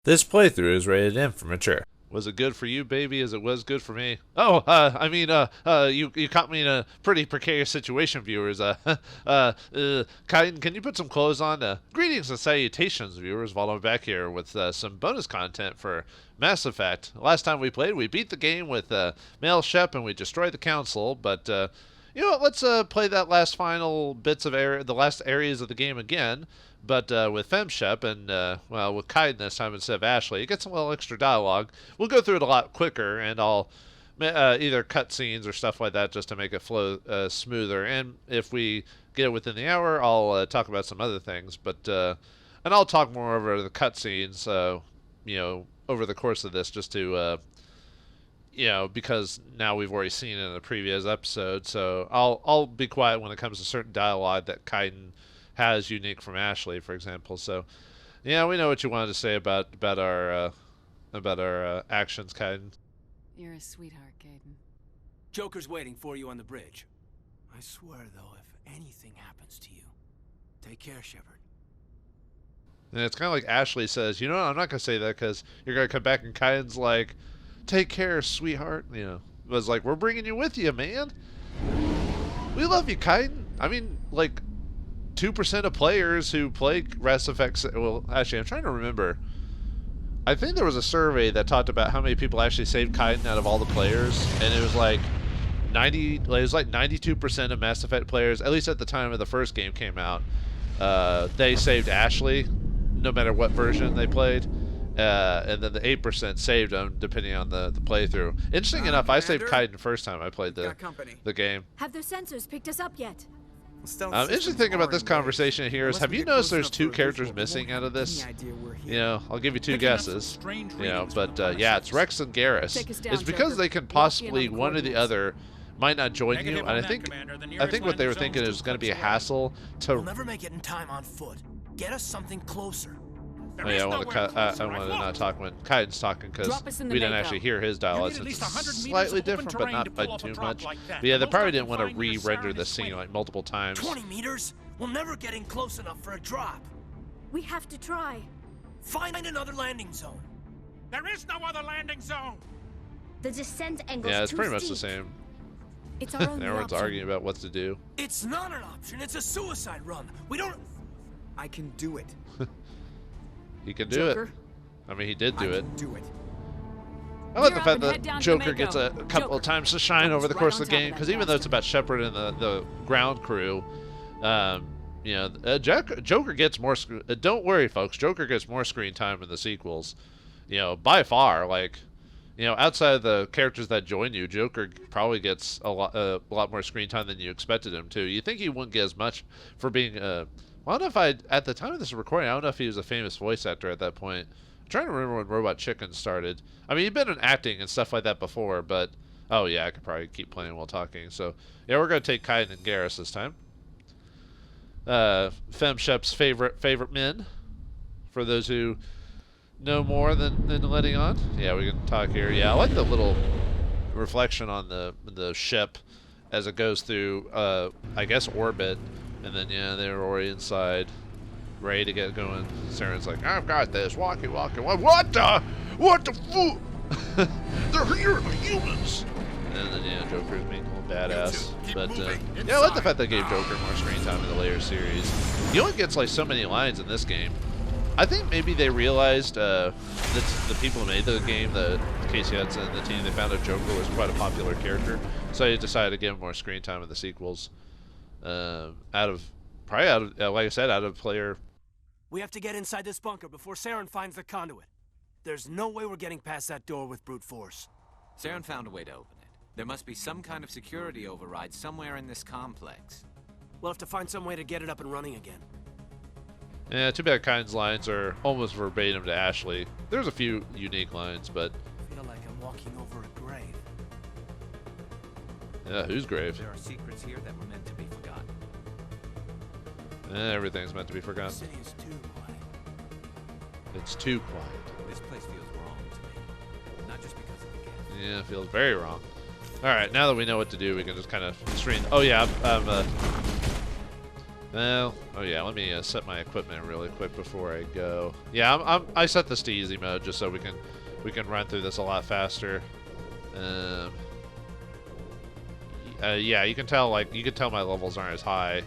This playthrough is rated M for mature. Was it good for you, baby, as it was good for me? Oh, you caught me in a pretty precarious situation, viewers. Kaiden, can you put some clothes on? Greetings and salutations, viewers. Vauldemare back here with some bonus content for Mass Effect. Last time we played, we beat the game with femshep and we destroyed the council, but you know what? Let's play that last final bits of the last areas of the game again. But with femshep and, well, with Kaiden this time instead of Ashley, it gets a little extra dialogue. We'll go through it a lot quicker, and I'll either cut scenes or stuff like that just to make it flow smoother. And if we get it within the hour, I'll talk about some other things. But and I'll talk more over the cut scenes, you know, over the course of this, just to, you know, because now we've already seen it in the previous episode. So I'll be quiet when it comes to certain dialogue that Kaiden has unique from Ashley, for example. So, yeah, we know what you wanted to say about our actions, Kaiden. You're a sweetheart, Kaiden. Joker's waiting for you on the bridge. I swear, though, if anything happens to you, take care, Shepard. And it's kind of like Ashley says, you know, I'm not gonna say that because you're gonna come back and Kaiden's like, take care, sweetheart. You know, it was like, we're bringing you with you, man. We love you, Kaiden. I mean, like, 2% of players who play Mass Effect. Well, actually, I'm trying to remember. I think there was a survey that talked about how many people actually saved Kaiden out of all the players, and it was like 92% of Mass Effect players, at least at the time of the first game came out, they saved Ashley, no matter what version they played, and then the 8% saved them depending on the playthrough. Interesting enough, I saved Kaiden the first time I played the game. Have those sensors picked us up yet? Interesting thing about this conversation here is, have you noticed there's two characters missing out of this? You know, I'll give you two guesses. You know, but yeah, it's Rex and Garrus. It's because they can possibly, one or the other might not join you, and I think what they were thinking is going to be a hassle to. We'll never make it in time on foot. Get us something closer. Oh yeah, I want to not talk when Kaiden's talking because we didn't actually hear his dialogue. It's slightly different, but not by too much. But yeah, they probably didn't want to re-render the scene like multiple times. 20 meters? We'll never get in close enough for a drop. We have to try. Find another landing zone. There is no other landing zone. The descent angle. Yeah, it's pretty much the same. It's our only Everyone's option. arguing about what to do. It's not an option. It's a suicide run. We don't. I can do it. He can do it. I mean, he did do it. Do it. I like the fact that Joker gets a couple of times to shine over the course of the game, because even though it's about Shepard and the ground crew, you know, Joker gets more. Don't worry, folks. Joker gets more screen time in the sequels. You know, by far. Like, you know, outside of the characters that join you, Joker probably gets a lot more screen time than you expected him to. You think he wouldn't get as much for being I don't know if at the time of this recording, I don't know if he was a famous voice actor at that point. I'm trying to remember when Robot Chicken started. I mean, he'd been in acting and stuff like that before, but oh yeah, I could probably keep playing while talking. So yeah, we're gonna take Kaiden and Garrus this time. femshep's favorite men, for those who know more than letting on. Yeah, we can talk here. Yeah, I like the little reflection on the ship as it goes through, I guess, orbit. And then, yeah, they were already inside, ready to get going. Saren's like, I've got this. Walkie. What the fool? They're here, the humans. And then, yeah, Joker's being a little badass. But, yeah, I like the fact they gave Joker more screen time in the later series. He only gets, like, so many lines in this game. I think maybe they realized, the people who made the game, Casey Hudson and the team, they found out Joker was quite a popular character. So they decided to give him more screen time in the sequels. Out of, like I said, out of player. We have to get inside this bunker before Saren finds the conduit. There's no way we're getting past that door with brute force. Saren found a way to open it. There must be some kind of security override somewhere in this complex. We'll have to find some way to get it up and running again. Yeah, too bad Kaiden's lines are almost verbatim to Ashley. There's a few unique lines, but I feel like I'm walking over a grave. Yeah, whose grave? There are secrets here that were meant to be forgotten. Everything's meant to be forgotten. The city is too quiet. It's too quiet. This place feels wrong to me. Not just because of the gift. Yeah, it feels very wrong. Alright, now that we know what to do, we can just kind of screen. Oh yeah, Well, oh yeah, let me set my equipment really quick before I go. Yeah, I set this to easy mode just so we can run through this a lot faster. Yeah, you can tell my levels aren't as high.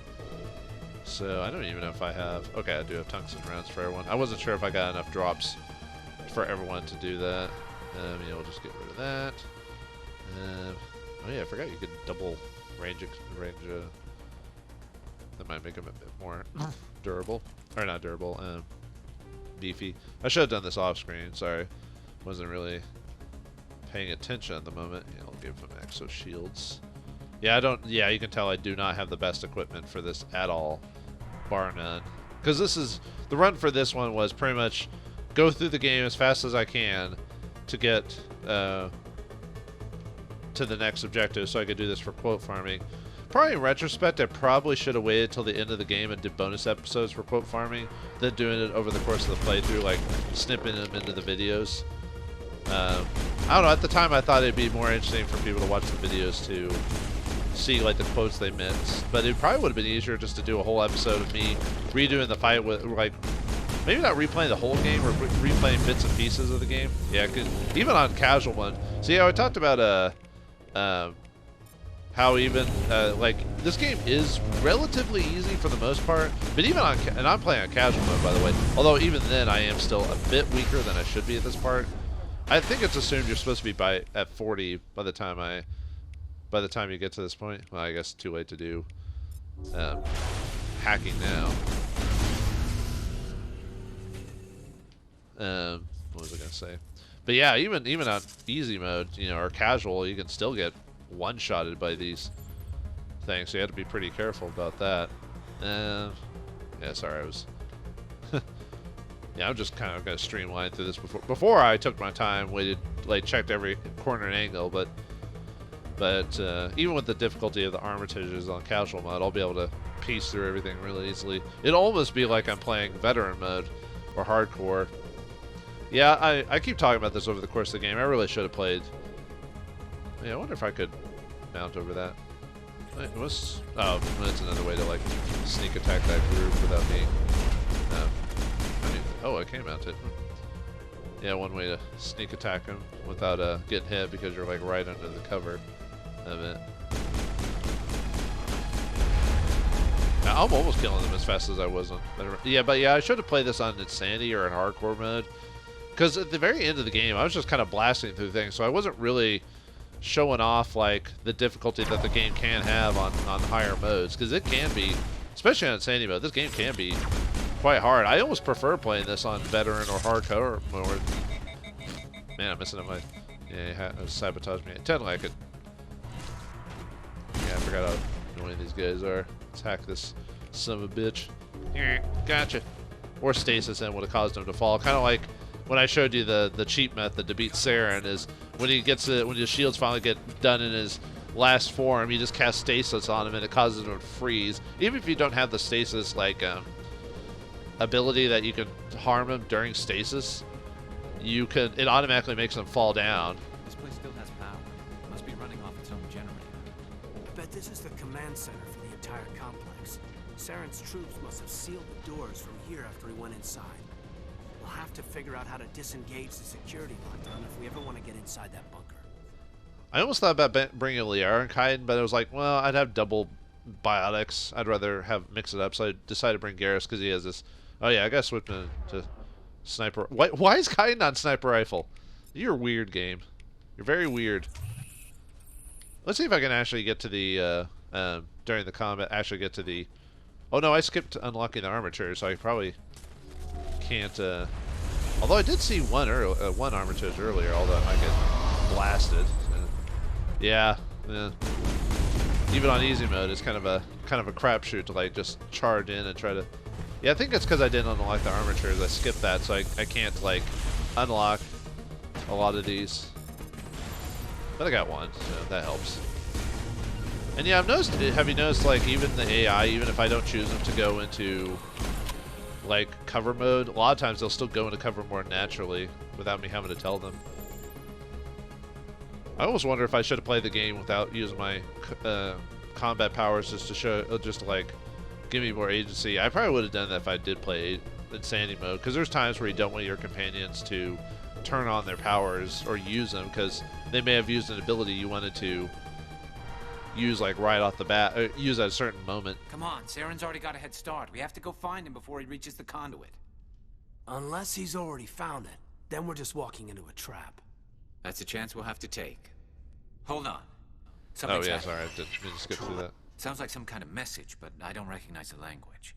So I don't even know if I have. Okay, I do have tungsten rounds for everyone. I wasn't sure if I got enough drops for everyone to do that. Yeah, we'll just get rid of that. Oh yeah, I forgot you could double range. That might make them a bit more durable, or not durable, beefy. I should have done this off screen. Sorry, wasn't really paying attention at the moment. Yeah, I'll give them exo shields. Yeah, Yeah, you can tell I do not have the best equipment for this at all, bar none. Because the run for this one was pretty much go through the game as fast as I can to get to the next objective, so I could do this for quote farming. Probably in retrospect, I probably should have waited till the end of the game and did bonus episodes for quote farming, than doing it over the course of the playthrough, like snipping them into the videos. I don't know, at the time I thought it'd be more interesting for people to watch the videos to see like the quotes they missed, but it probably would have been easier just to do a whole episode of me redoing the fight with, like, maybe not replaying the whole game, or replaying bits and pieces of the game. Yeah, cause even on casual one. So yeah, I talked about how even like this game is relatively easy for the most part, but even on and I'm playing on casual mode, by the way. Although even then I am still a bit weaker than I should be at this part. I think it's assumed you're supposed to be at 40 by the time you get to this point. Well, I guess too late to do hacking now. What was I gonna say? But yeah, even on easy mode, you know, or casual, you can still get one-shotted by these things. So you have to be pretty careful about that. Yeah, sorry, I was. Yeah, I'm just kind of gonna streamline through this before I took my time, waited, like checked every corner and angle, but even with the difficulty of the armitages on casual mode, I'll be able to piece through everything really easily. It'll almost be like I'm playing veteran mode or hardcore. Yeah, I keep talking about this over the course of the game. I really should have played. Yeah, I wonder if I could mount over that. It was, oh, that's another way to like sneak attack that group without being. Oh, I can mount it. Yeah, one way to sneak attack them without getting hit because you're like right under the cover of it. Now, I'm almost killing them as fast as I was on. Yeah, but yeah, I should have played this on Insanity or in hardcore mode, because at the very end of the game, I was just kind of blasting through things, so I wasn't really showing off like the difficulty that the game can have on higher modes, because it can be, especially on Insanity mode, this game can be quite hard. I almost prefer playing this on veteran or hardcore mode. Man, I'm missing it. Yeah, sabotage me. Technically, I could. Yeah, I forgot how annoying these guys are. Let's hack this son of a bitch. Gotcha. Or stasis and would have caused him to fall. Kind of like when I showed you the cheat method to beat Saren is when he gets when his shields finally get done in his last form, you just cast stasis on him and it causes him to freeze. Even if you don't have the stasis like ability that you can harm him during stasis, you can. It automatically makes him fall down. This place still has power. It must be running off its own generator. I bet this is the command center for the entire complex. Saren's troops must have sealed the doors from here after he went inside. We'll have to figure out how to disengage the security lockdown if we ever want to get inside that bunker. I almost thought about bringing Liara and Kaiden, but I was like, well, I'd have double biotics. I'd rather mix it up, so I decided to bring Garrus because he has this. Oh yeah, I gotta switch to sniper. Why is Kaiden on sniper rifle? You're a weird game. You're very weird. Let's see if I can actually get to the during the combat. Actually get to the. Oh no, I skipped unlocking the armature, so I probably can't. Although I did see one armature earlier, although I get blasted. Yeah. Even on easy mode, it's kind of a crapshoot to like just charge in and try to. Yeah, I think it's because I didn't unlock the armatures. I skipped that, so I can't like unlock a lot of these. But I got one, so that helps. And yeah, have you noticed like even the AI, even if I don't choose them to go into like cover mode, a lot of times they'll still go into cover more naturally without me having to tell them. I almost wonder if I should have played the game without using my combat powers just to like give me more agency. I probably would have done that if I did play Insanity mode, because there's times where you don't want your companions to turn on their powers or use them, because they may have used an ability you wanted to use like right off the bat, or use at a certain moment. Come on, Saren's already got a head start. We have to go find him before he reaches the conduit. Unless he's already found it, then we're just walking into a trap. That's a chance we'll have to take. Hold on. Oh Something's yeah, happening. sorry, I didn't mean to skip through that. Sounds like some kind of message, but I don't recognize the language.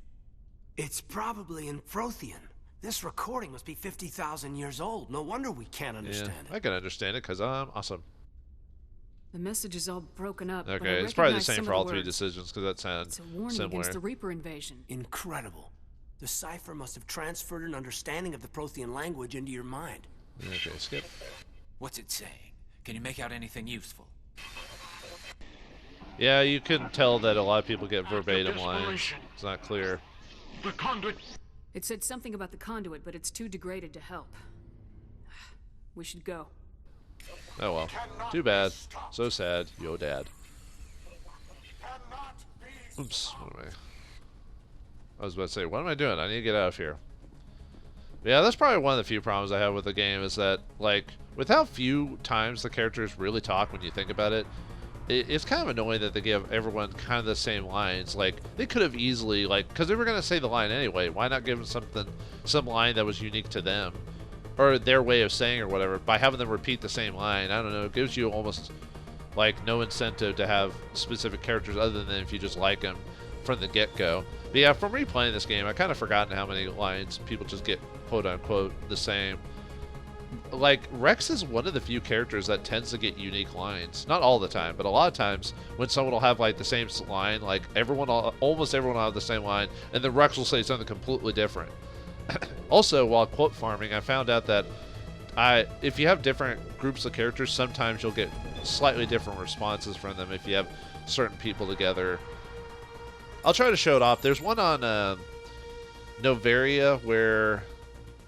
It's probably in Prothean. This recording must be 50,000 years old. No wonder we can't understand Yeah, I it. can understand it because I'm awesome. The message is all broken up. but I Okay, it's probably the recognize same some for of all the three words. decisions because that sounds It's a warning similar. against the Reaper invasion. Incredible. The cipher must have transferred an understanding of the Prothean language into your mind. Okay, skip. What's it saying? Can you make out anything useful? Yeah, you can tell that a lot of people get verbatim lines. It's not clear. The conduit. It said something about the conduit, but it's too degraded to help. We should go. Oh well. Too bad. So sad. Yo, Dad. Oops. What am I was about to say, what am I doing? I need to get out of here. Yeah, that's probably one of the few problems I have with the game is that, like, with how few times the characters really talk when you think about it, it's kind of annoying that they give everyone kind of the same lines. Like, they could have easily, like, because they were going to say the line anyway, why not give them some line that was unique to them? Or their way of saying or whatever, by having them repeat the same line. I don't know, it gives you almost, like, no incentive to have specific characters other than if you just like them from the get-go. But yeah, from replaying this game, I kind of forgotten how many lines people just get quote-unquote the same. Like, Rex is one of the few characters that tends to get unique lines. Not all the time, but a lot of times when someone will have, like, the same line, like, almost everyone will have the same line, and then Rex will say something completely different. Also, while quote farming, I found out that if you have different groups of characters, sometimes you'll get slightly different responses from them if you have certain people together. I'll try to show it off. There's one on Novaria where...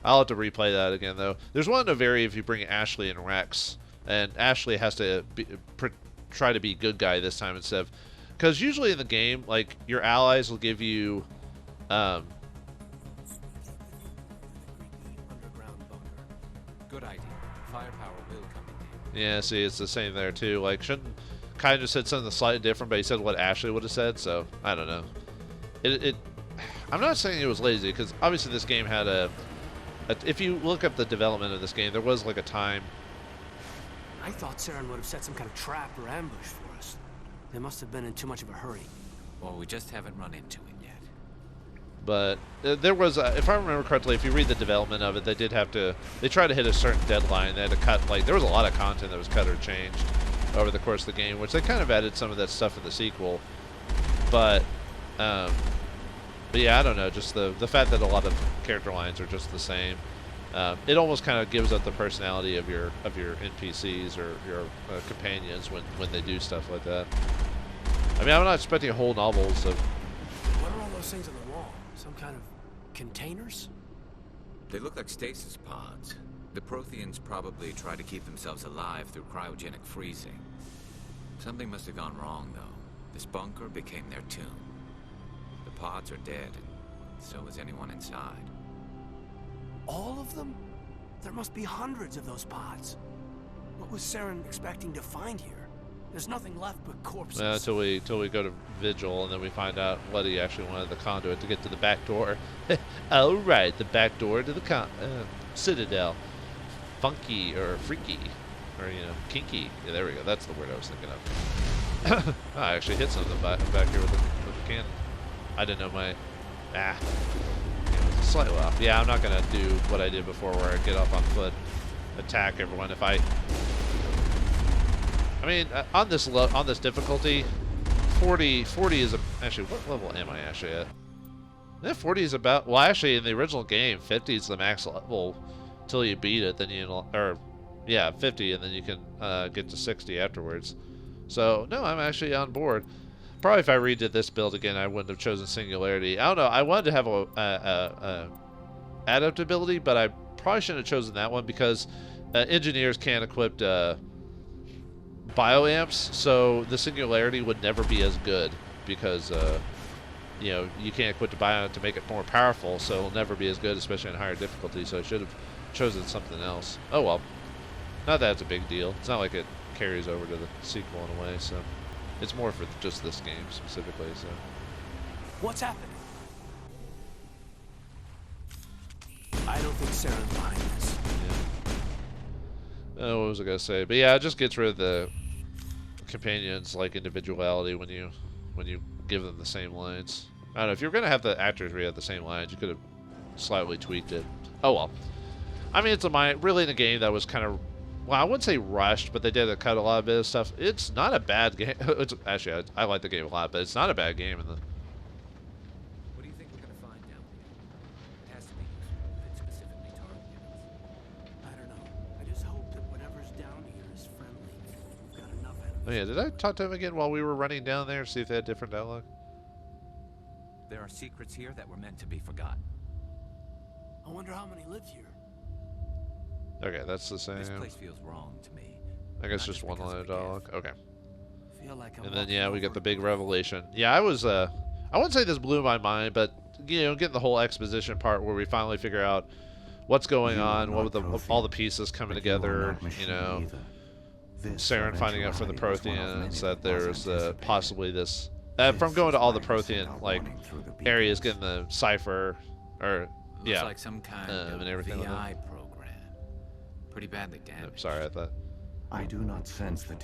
I'll have to replay that again, though. There's one in Novaria if you bring Ashley and Rex, and Ashley has to try to be good guy this time instead of... Because usually in the game, like, your allies will give you... Good idea. Firepower will come in. Yeah, see, it's the same there, too. Like, shouldn't... Kind of just said something slightly different, but he said what Ashley would have said, so I don't know. I'm not saying it was lazy, because obviously this game had if you look up the development of this game, there was like a time. I thought Saren would have set some kind of trap or ambush for us. They must have been in too much of a hurry. Well, we just haven't run into it yet. But there was, if I remember correctly, if you read the development of it, they did have to, they tried to hit a certain deadline. They had to cut, like, there was a lot of content that was cut or changed over the course of the game, which they kind of added some of that stuff in the sequel. But yeah, I don't know, just the fact that a lot of character lines are just the same. It almost kind of gives up the personality of your NPCs or your companions when they do stuff like that. I mean, I'm not expecting whole novels of... What are all those things on the wall? Some kind of containers? They look like stasis pods. The Protheans probably try to keep themselves alive through cryogenic freezing. Something must have gone wrong, though. This bunker became their tomb. The pods are dead, and so is anyone inside. All of them? There must be hundreds of those pods. What was Saren expecting to find here? There's nothing left but corpses. Until we go to Vigil, and then we find out Letty actually wanted the conduit to get to the back door. Oh, right, the back door to the Citadel. Funky, or freaky, or, you know, kinky. Yeah, there we go. That's the word I was thinking of. I actually hit something back here with the cannon. I didn't know my... Slightly off. Yeah, I'm not going to do what I did before where I get off on foot, attack everyone. If I mean, on this difficulty, 40 is actually, what level am I actually at? Yeah, 40 is about, well, actually in the original game, 50 is the max level till you beat it. Then yeah, 50, and then you can get to 60 afterwards. So no, I'm actually on board. Probably if I redid this build again, I wouldn't have chosen Singularity. I don't know. I wanted to have a adaptability, but I probably shouldn't have chosen that one because engineers can't equip bioamps, so the Singularity would never be as good because you know, you can't equip the bion to make it more powerful, so it'll never be as good, especially in higher difficulty. So I should have chosen something else. Oh well, not that it's a big deal. It's not like it carries over to the sequel in a way. So it's more for just this game specifically. So What's happening? I don't think Saren's behind this. yeah. What was I gonna say? But yeah, it just gets rid of the companions like individuality when you give them the same lines. I don't know, if you're gonna have the actors read the same lines, you could have slightly tweaked it. Oh well. I mean, it's really in a game that was kind of, well, I wouldn't say rushed, but they did cut a lot of bit of stuff. It's not a bad game. It's actually, I like the game a lot, but it's not a bad game. What do you think we're gonna find down here? It has to be useful if it's specifically targeted us. I don't know. I just hope that whatever's down here is friendly. We've got enough enemies. Oh yeah, did I talk to him again while we were running down there? See if they had different dialogue. There are secrets here that were meant to be forgotten. I wonder how many live here. Okay, that's the same. This place feels wrong to me. I guess Not just one because line of of the dialogue. Okay. Feel like I'm And then walking yeah, we over get the a big cliff. revelation. Yeah, I wouldn't say this blew my mind, but you know, getting the whole exposition part where we finally figure out what's going on, what with all the pieces coming together, you know, Saren finding out from the Protheans that there's possibly this from going to all the Prothean like areas, getting the cipher or Looks yeah, like some kind and of everything like VI program. Pretty badly I'm damaged. sorry, I thought. I do not sense the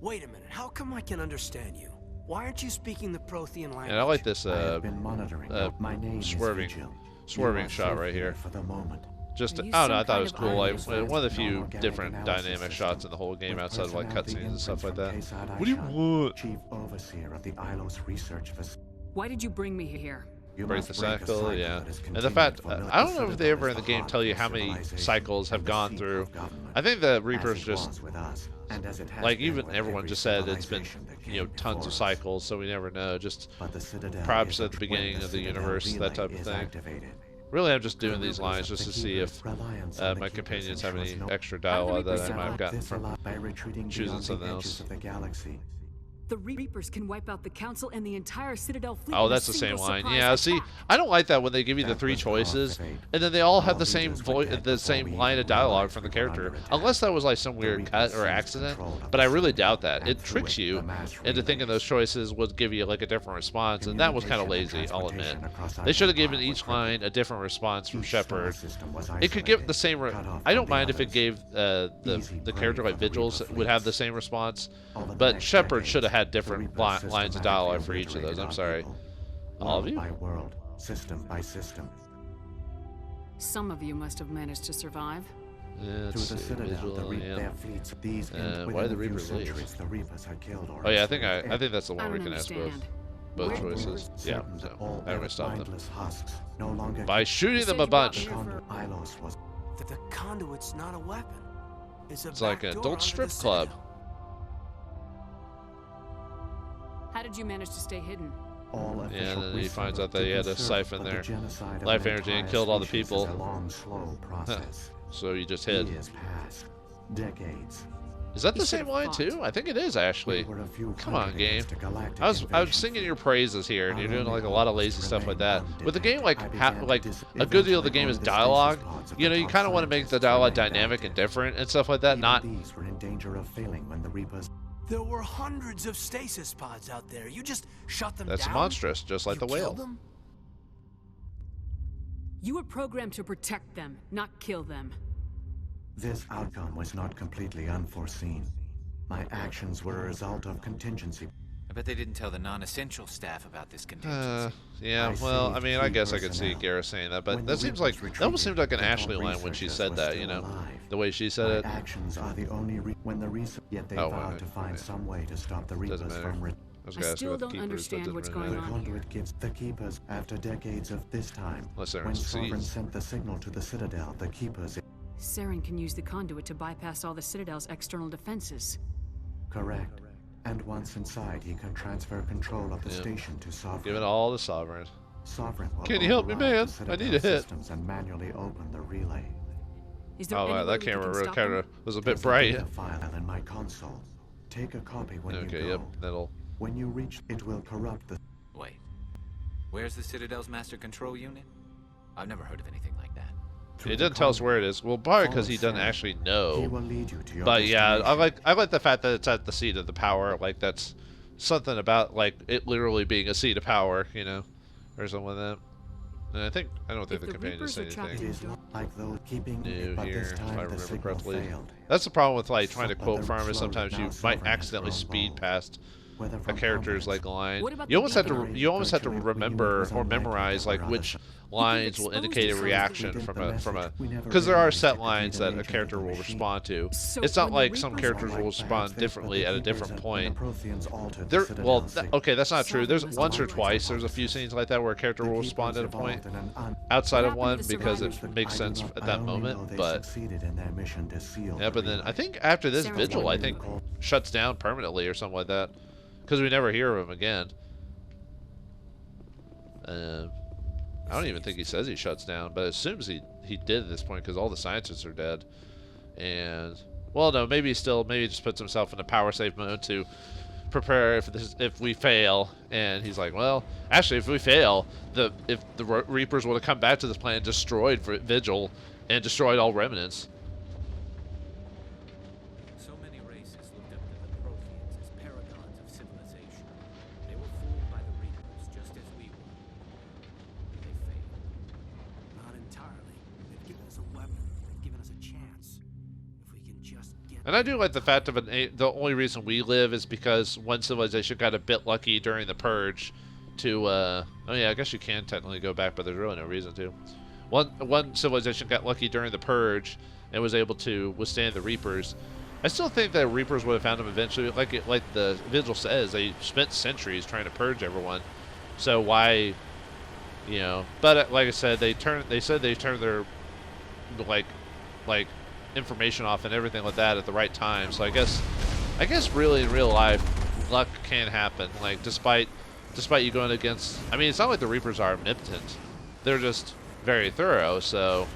Wait a minute. How come I can understand you? Why aren't you speaking the Prothean language? And I like this I have been monitoring. My name swerving is Vigil. swerving You are shot safe right here. For the moment. Just, Are I you don't know, I some thought it kind was of cool. Like, artist? one of the few Non-organic different analysis dynamic system. shots in the whole game With outside of like personality cutscenes and stuff like blueprint that. from What do you Kesad want? Chief Overseer of the Ilos Research Facility. Why did you bring me here? You Break must the break a cycle, yeah. that is And the continued fact, for Milky I don't know if they Citadel ever is in the the game heart tell you of how many civilization cycles have and the gone seat through. of government. I think the As Reapers it just, was with us, and as it has like been even with everyone every just said it's been, civilization that you know, came tons of before us. cycles, so we never know. Just But the Citadel perhaps is at the when beginning of the Citadel universe, that relay type of is thing. activated. Really, I'm just doing The these rivers lines of just to the see keeper if reliance on the my keepers companions have any ensures no- extra dialogue that I Reapers might have gotten This from allowed by retreating choosing beyond something the else. edges of the galaxy. The Reapers can wipe out the Council and the entire Citadel fleet. Oh, with a that's the same single line. surprise Yeah, see, attack. I don't like that when they give you the That three was the cost choices, of fate. and then they all have All the same leaders were dead the before same we line even of dialogue realized from the we were character, under attack. unless that was like some The weird Reapers cut or seized accident. control of But the I really Citadel doubt that. and It through tricks it, you the mass into thinking relays. those choices would give you like a different response, and that was kind of lazy. Communication and I'll admit. transportation across our They should have empire given was each crippled. line a different response from Each star Shepard. system was It could give isolated, the same. cut off I don't from the mind if it others. gave Easy the prey character for like the Vigils Reaper would have the fleets. same response, Over the but next Shepard should have decades, had the different Reapers lines of systematically dialogue for each of those. obliterated I'm our sorry. people. All of World you? by world, system by system. Some of you must have managed to survive. Yeah, Through let's the see, Citadel, visual, their yeah. fleets, these why within did the a few Reapers leave? centuries, the Reapers had killed or Oh yeah, I think enslaved that's the I one where don't we can ask understand. both Where- choices. Yeah, certain so that all how do we their stop them? mindless husks no longer By shooting them a bunch. The conduit Ilos was The conduit's not a weapon. It's a It's like an back door adult under strip the club. Citadel. How did you manage to stay hidden? all Yeah, official and then he research finds out that to he had to conserve, siphon but the their genocide of life an energy and entire killed all the species people. is a long, slow process. So you just hid. Years passed, decades. Is that He the should same have line fought. too? I think it is actually. We were a few Come on, hundred game. against a galactic I was invasion singing your fleet. praises here, and you're doing like a lot of lazy stuff like that. With a game like I began to like dis- a good deal of the eventually game is own the stasis dialogue. pods of You know, the you top kind of want to make the scientists dialogue remained dynamic active. and different and stuff like that. Even Not these were in danger of failing when the Reapers. There were hundreds of stasis pods out there. You just shut them that's down? monstrous, just like You the whale. killed them? You were programmed to protect them, not kill them. This outcome was not completely unforeseen. My actions were a result of contingency. I bet they didn't tell the non-essential staff about this contingency. Yeah. I Well, I saved mean, I key guess I could see personnel. Garrus saying that, but When that the seems Reapers like that almost seemed like an retreated, Ashley the line when she researchers said were that. still You know, alive. the way she said My it. actions are the only when the research. Yet they Oh, vowed wait, to find okay. some way to stop the Doesn't Reapers matter. from. I was I gonna ask still about the don't keepers, understand but what's doesn't going really The matter. on. conduit gives the Keepers after decades of this time. Unless they're When Sovereign seized. sent the signal to the Citadel, the Keepers. Saren can use the conduit to bypass all the Citadel's external defenses. Correct. And once inside, he can transfer control of the Yeah. station to Sovereign. Give it all to Sovereign. Sovereign will Can you help me, override man? the I Citadel need a hit. systems and manually open the relay. Is there Oh, any wow, way that we camera can really stop kind them? of was a bit There's bright. data file in my console. Take a copy when you Okay, go. yep, that'll. When you reach, it will corrupt the. Wait. Where's the Citadel's master control unit? I've never heard of anything like that. It doesn't tell us where it is. Well, probably because he doesn't actually know. But yeah, I like the fact that it's at the seat of the power. Like that's something about like it literally being a seat of power, you know, or something like that. And I don't think the companions say anything new here, if I remember correctly. That's the problem with like trying to quote farm is sometimes you might accidentally speed past a character's like line. You almost have to remember or memorize like which lines will indicate a reaction from a because there are set lines that a character will respond to. It's not like some characters will respond differently at a different point. Okay, that's not true. There's once or twice there's a few scenes like that where a character will respond at a point outside of one because it makes sense at that moment. But yeah, but then I think after this Vigil, I think shuts down permanently or something like that. Because we never hear of him again. I don't even think he says he shuts down, but it assumes he did at this point because all the scientists are dead. And well, no, maybe he just puts himself in a power save mode to prepare if we fail. And he's like, well, actually, if we fail, if the Reapers would have come back to this planet, destroyed Vigil, and destroyed all remnants. And I do like the fact of the only reason we live is because one civilization got a bit lucky during the purge to, oh yeah, I guess you can technically go back, but there's really no reason to. One civilization got lucky during the purge and was able to withstand the Reapers. I still think that Reapers would have found them eventually. Like the Vigil says, they spent centuries trying to purge everyone. So why, you know, but like I said, they said they turned their, like, information off and everything like that at the right time. So I guess really in real life luck can happen, like despite you going against, I mean, it's not like the Reapers are omnipotent, they're just very thorough. So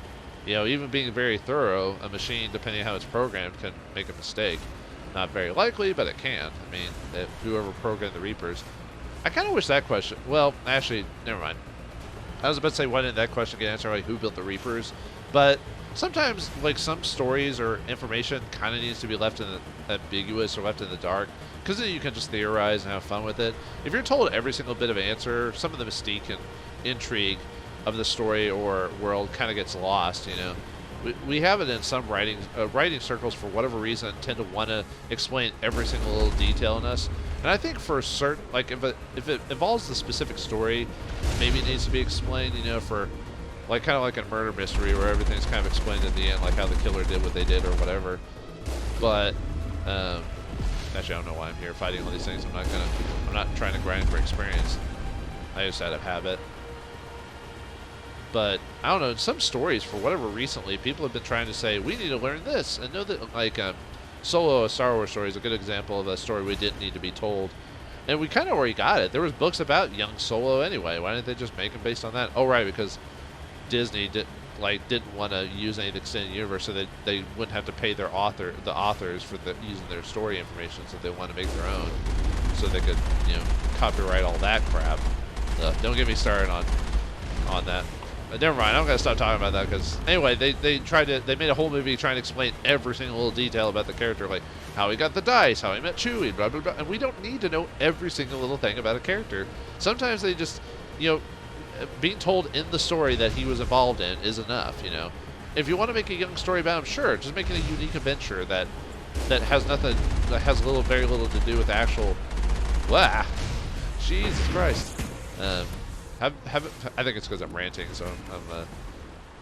you know, even being very thorough, a machine, depending on how it's programmed, can make a mistake. Not very likely, but it can. I mean, whoever programmed the Reapers. I kind of wish that question, well, actually, never mind. I was about to say, why didn't that question get answered, like who built the Reapers? But sometimes, like, some stories or information kind of needs to be left in the ambiguous or left in the dark, because then you can just theorize and have fun with it. If you're told every single bit of answer, some of the mystique and intrigue of the story or world kind of gets lost, you know. We have it in some writing circles, for whatever reason, tend to want to explain every single little detail in us. And I think for certain, like, if it involves the specific story, maybe it needs to be explained, you know, for like kind of like a murder mystery where everything's kind of explained at the end, like how the killer did what they did or whatever. But actually, I don't know why I'm here fighting all these things. I'm not trying to grind for experience. I just out of habit. But I don't know, in some stories, for whatever recently, people have been trying to say, we need to learn this and know that, like, Solo, a Star Wars story, is a good example of a story we didn't need to be told. And we kind of already got it. There was books about young Solo anyway. Why didn't they just make them based on that? Oh, right, because Disney didn't want to use any of the extended universe, so they wouldn't have to pay the authors for using their story information, so they want to make their own, so they could, you know, copyright all that crap. Don't get me started on that. Never mind, I'm gonna stop talking about that, because anyway, they made a whole movie trying to explain every single little detail about the character, like how he got the dice, how he met Chewie, blah blah blah. And we don't need to know every single little thing about a character. Sometimes they just, you know, being told in the story that he was involved in is enough, you know. If you want to make a young story about him, sure, just make it a unique adventure that has nothing, that has very little to do with the actual. Blah, Jesus Christ. I think it's because I'm ranting, so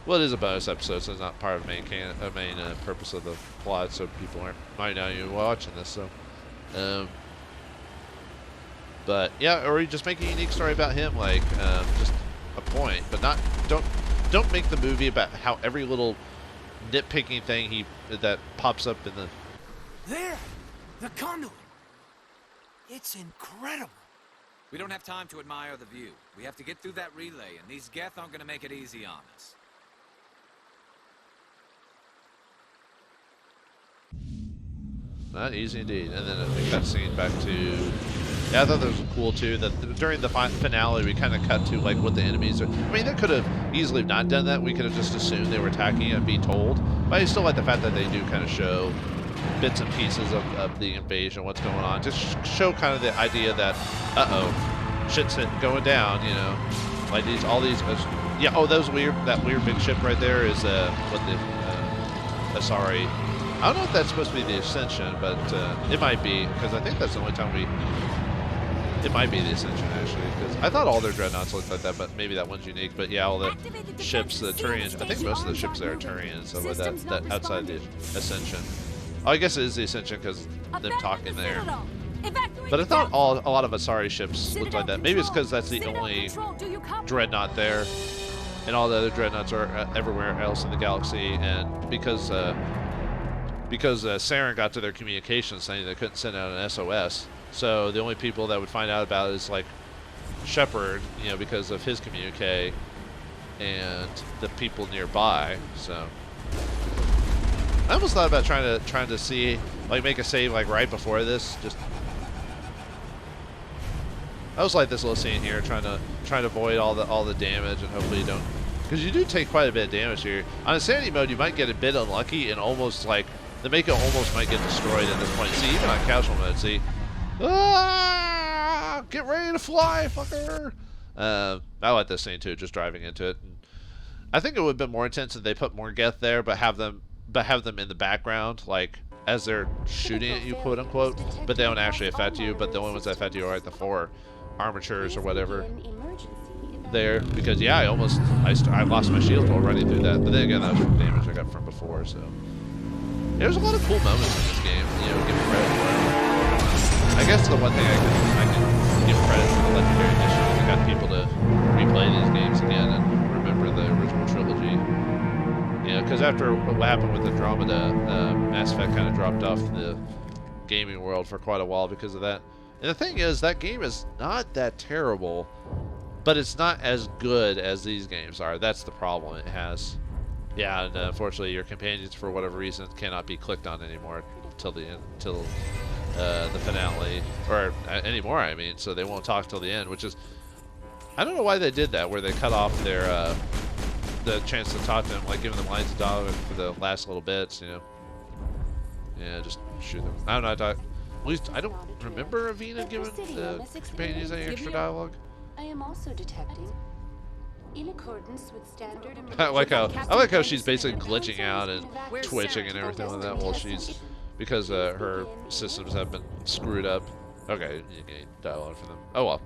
well, it is a bonus episode, so it's not part of main purpose of the plot, so people might not even watching this. So, but yeah, or you just make a unique story about him, like just a point, but don't make the movie about how every little nitpicking thing that pops up in the. There, the conduit. It's incredible. We don't have time to admire the view. We have to get through that relay, and these Geth aren't going to make it easy on us. Not easy indeed. And then a cutscene back to Yeah, I thought that was cool too. That during the finale, we kind of cut to like what the enemies are. I mean, they could have easily not done that. We could have just assumed they were attacking and be told. But I still like the fact that they do kind of show bits and pieces of the invasion, what's going on. Just show kind of the idea that, shit's going down. You know, like all these. Yeah. Oh, that weird big ship right there is what the Asari. I don't know if that's supposed to be the Ascension, but it might be, because I think that's the only time it might be the Ascension, actually, because I thought all their dreadnoughts looked like that, but maybe that one's unique. But yeah, all the ships, the Turians, I think most of the ships there are Turians, so with that outside the Ascension. Oh, I guess it is the Ascension because them talking there. But I thought a lot of Asari ships looked like that. Maybe it's because that's the only dreadnought there, and all the other dreadnoughts are everywhere else in the galaxy, and because Saren got to their communications saying they couldn't send out an SOS, so the only people that would find out about it is like Shepard, you know, because of his communique, and the people nearby. So I almost thought about trying to see, like, make a save like right before this. Just I was like this little scene here, trying to avoid all the damage, and hopefully you don't, because you do take quite a bit of damage here. On Insanity mode, you might get a bit unlucky and almost like. The Mako almost might get destroyed at this point. See, even on casual mode, see. Ah! Get ready to fly, fucker! I like this scene too, just driving into it. And I think it would have been more intense if they put more Geth there, but have them in the background, like as they're shooting at you, quote unquote. But they don't actually affect you. But the only ones that affect you are like the 4 armatures or whatever. There, because yeah, I lost my shield while running through that. But then again, that was from damage I got from before, so. There's a lot of cool moments in this game, you know, give me credit for it. I guess the one thing I can give credit for the Legendary Edition is it got people to replay these games again and remember the original trilogy. You know, because after what happened with Andromeda, Mass Effect kind of dropped off the gaming world for quite a while because of that. And the thing is, that game is not that terrible, but it's not as good as these games are. That's the problem it has. Yeah, and unfortunately, your companions, for whatever reason, cannot be clicked on anymore till the end, till the finale, or anymore. I mean, so they won't talk till the end, which is, I don't know why they did that, where they cut off their the chance to talk to them, like giving them lines of dialogue for the last little bits, you know. Yeah, just shoot them. I don't know. At least I don't remember Avina giving the companions any extra dialogue. I am also detecting. In accordance with standard I like how she's basically glitching out and twitching and everything like that while she's, because her systems have been screwed up. Okay, you get dialogue for them. Oh well.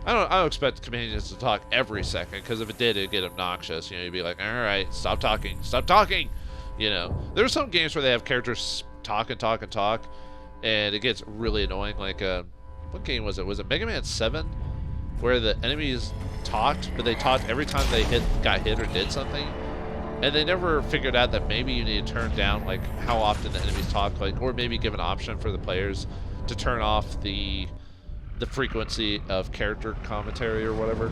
I don't expect companions to talk every second, because if it did, it'd get obnoxious. You know, you'd be like, all right, stop talking, You know, there's some games where they have characters talk, and it gets really annoying. Like, what game was it? Was it Mega Man 7, where the enemies talked, but they talked every time they got hit or did something, and they never figured out that maybe you need to turn down like how often the enemies talk, like, or maybe give an option for the players to turn off the frequency of character commentary or whatever,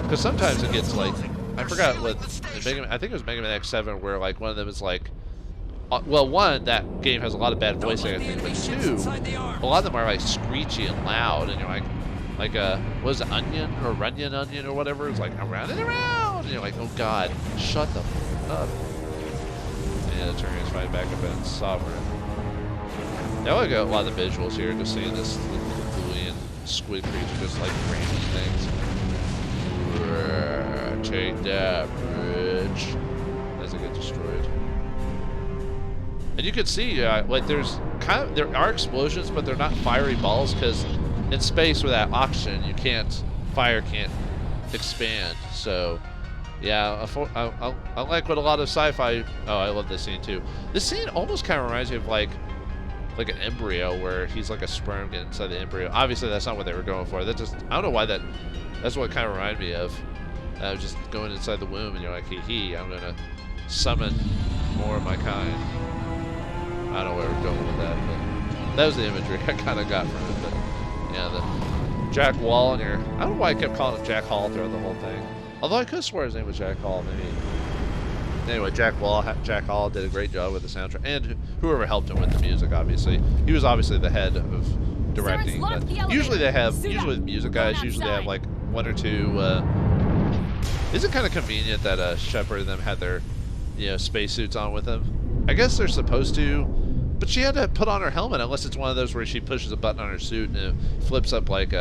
because sometimes it gets like, I forgot what I think it was Mega Man X7, where like one of them is like, well, one, that game has a lot of bad voicing, I think, but two, a lot of them are like screechy and loud, and you're like what was it, Onion or Runyon Onion or whatever? It's like around and around, and you're like, oh god, shut the f up. And the Turians fighting back up in Sovereign. Yeah, I like a lot of the visuals here, just seeing this Boolean squid creature just like ramming things. Take that, bridge. As it gets destroyed. And you can see, like there are explosions, but they're not fiery balls, because in space without oxygen, fire can't expand. So, yeah, I like what a lot of sci-fi. Oh, I love this scene too. This scene almost kind of reminds me of like an embryo, where he's like a sperm getting inside the embryo. Obviously, that's not what they were going for. That just, I don't know why that's what it kind of reminded me of. Just going inside the womb, and you're like, hee, I'm gonna summon more of my kind. I don't know where we're going with that, but that was the imagery I kind of got from it. But yeah, the Jack Wall in here. I don't know why I kept calling him Jack Hall throughout the whole thing. Although I could swear his name was Jack Hall, maybe. Anyway, Jack Hall did a great job with the soundtrack, and whoever helped him with the music, obviously. He was obviously the head of directing. But usually they have, usually the music guys, usually they have like one or two. Is it kind of convenient that Shepard and them had their, you know, spacesuits on with them? I guess they're supposed to, but she had to put on her helmet unless it's one of those where she pushes a button on her suit and it flips up like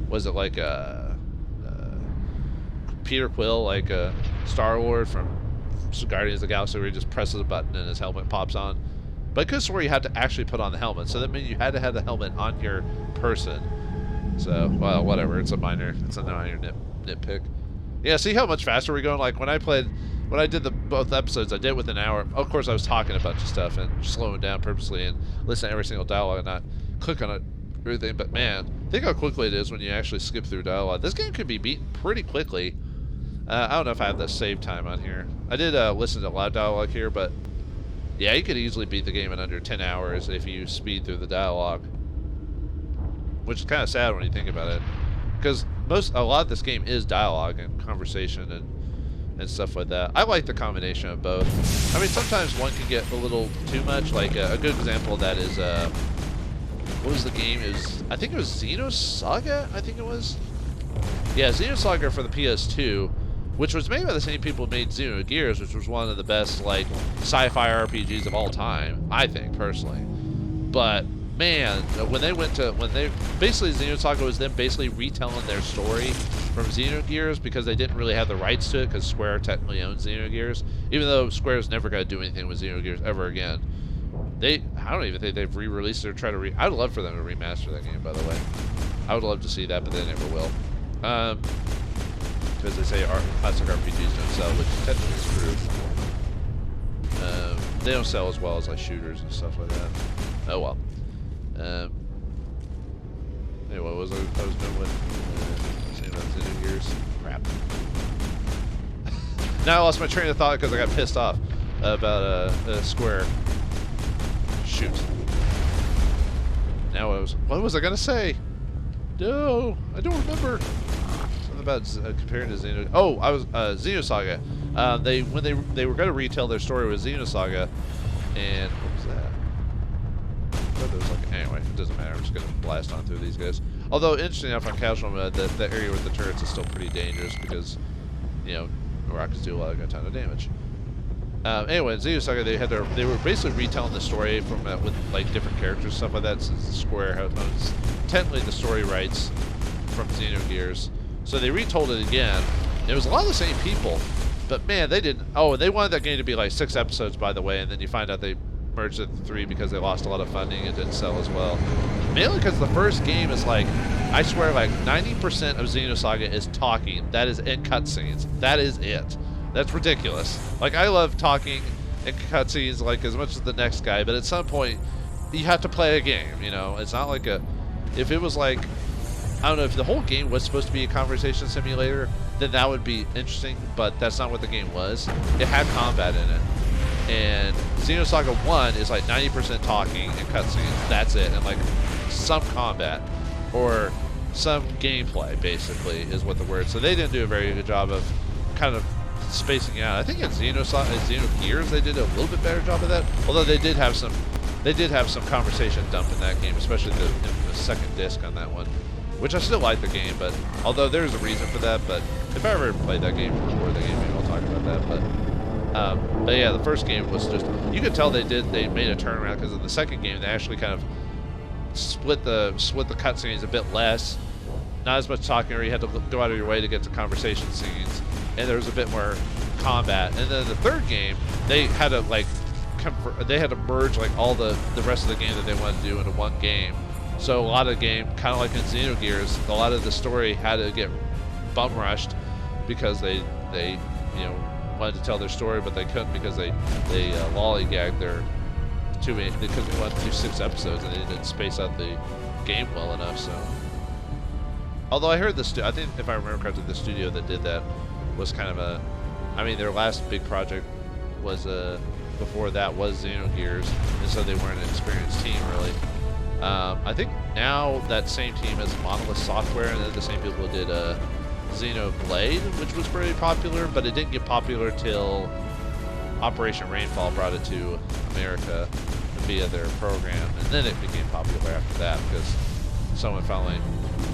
was it like Peter Quill, like Star-Lord from Guardians of the Galaxy, where he just presses a button and his helmet pops on. But I could swear you had to actually put on the helmet, so that means you had to have the helmet on your person. So, well, whatever. It's a minor nitpick. Yeah, see how much faster we're going? Like, when I did both episodes, I did it within an hour. Of course, I was talking a bunch of stuff and slowing down purposely and listening to every single dialogue and not click on it, everything. But man, think how quickly it is when you actually skip through dialogue. This game can be beaten pretty quickly. I don't know if I have the save time on here. I did listen to a lot of dialogue here, but yeah, you could easily beat the game in under 10 hours if you speed through the dialogue. Which is kind of sad when you think about it. Because a lot of this game is dialogue and conversation and stuff like that. I like the combination of both. I mean, sometimes one can get a little too much. Like, a good example of that is, what was the game? I think it was Xenosaga, I think it was. Yeah, Xenosaga for the PS2, which was made by the same people who made Xenogears, which was one of the best, like, sci-fi RPGs of all time, I think, personally. But, man, basically Xenosaga was them basically retelling their story from Xenogears because they didn't really have the rights to it because Square technically owns Xenogears, even though Square's never going to do anything with Xenogears ever again. I don't even think they've re-released it or tried to I'd love for them to remaster that game, by the way. I would love to see that, but they never will. Because they say classic RPGs don't sell, which technically is true. They don't sell as well as like shooters and stuff like that. Oh well. Anyway, what was I was doing with? Saying about Xenogears. Crap. Now I lost my train of thought because I got pissed off about Square. Shoot. Now what was I gonna say? No, I don't remember. Something about comparing to Xeno. Oh, I was Xenosaga. When they were going to retell their story with Xenosaga, and what was that? Anyway, it doesn't matter. I'm just going to blast on through these guys. Although interesting enough, on casual mode, the area with the turrets is still pretty dangerous because, you know, rockets do a ton of damage. Anyway, in Xenosaga, they were basically retelling the story from with like different characters and stuff like that, since the Square owns technically the story rights from Xenogears. So they retold it again. It was a lot of the same people, but man, they didn't. Oh, they wanted that game to be like 6 episodes, by the way, and then you find out they merged it to 3 because they lost a lot of funding. It didn't sell as well. Mainly because the first game is like, I swear, like 90% of Xenosaga is talking. That is in cutscenes. That is it. That's ridiculous. Like, I love talking in cutscenes like as much as the next guy, but at some point you have to play a game, you know. It's not like if it was like, I don't know, if the whole game was supposed to be a conversation simulator, then that would be interesting, but that's not what the game was. It had combat in it. And Xenosaga 1 is like 90% talking and cutscenes. That's it. And like some combat or some gameplay, basically, is what the word. So they didn't do a very good job of kind of spacing out. I think in Xenogears they did a little bit better job of that. Although they did have some conversation dump in that game, especially the second disc on that one, which I still like the game. But although there's a reason for that, but if I ever played that game before the game, maybe I'll talk about that. But yeah, the first game was just, you could tell they made a turnaround because in the second game they actually kind of split the cutscenes a bit less, not as much talking, or you had to go out of your way to get to conversation scenes, and there was a bit more combat. And then the third game, they had to merge like all the rest of the game that they wanted to do into one game. So a lot of the game, kind of like in Xenogears, a lot of the story had to get bum rushed because they you know, wanted to tell their story, but they couldn't because they lollygagged their they couldn't want to do 6 episodes and they didn't space out the game well enough. So, although I heard I think if I remember correctly, the studio that did that was kind of their last big project was before that was Xenogears, and so they weren't an experienced team really. I think now that same team is Monolith Software, and they're the same people who did Xenoblade, which was pretty popular, but it didn't get popular till Operation Rainfall brought it to America via their program, and then it became popular after that because someone finally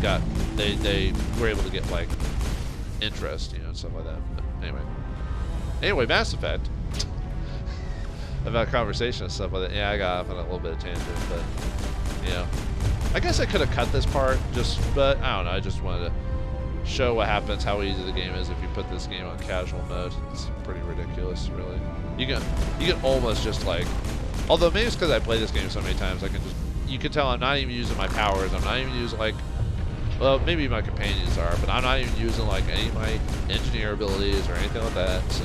got they were able to get like interest, you know, and stuff like that. But anyway, Mass Effect. About conversation and stuff like that. Yeah, I got off on a little bit of tangent, but you know, I guess I could have cut this part, but I don't know. I just wanted to show what happens, how easy the game is if you put this game on casual mode. It's pretty ridiculous, really. You can almost just like, although maybe it's because I played this game so many times, you can tell I'm not even using my powers. I'm not even using like, well, maybe my companions are, but I'm not even using like any of my engineer abilities or anything like that. So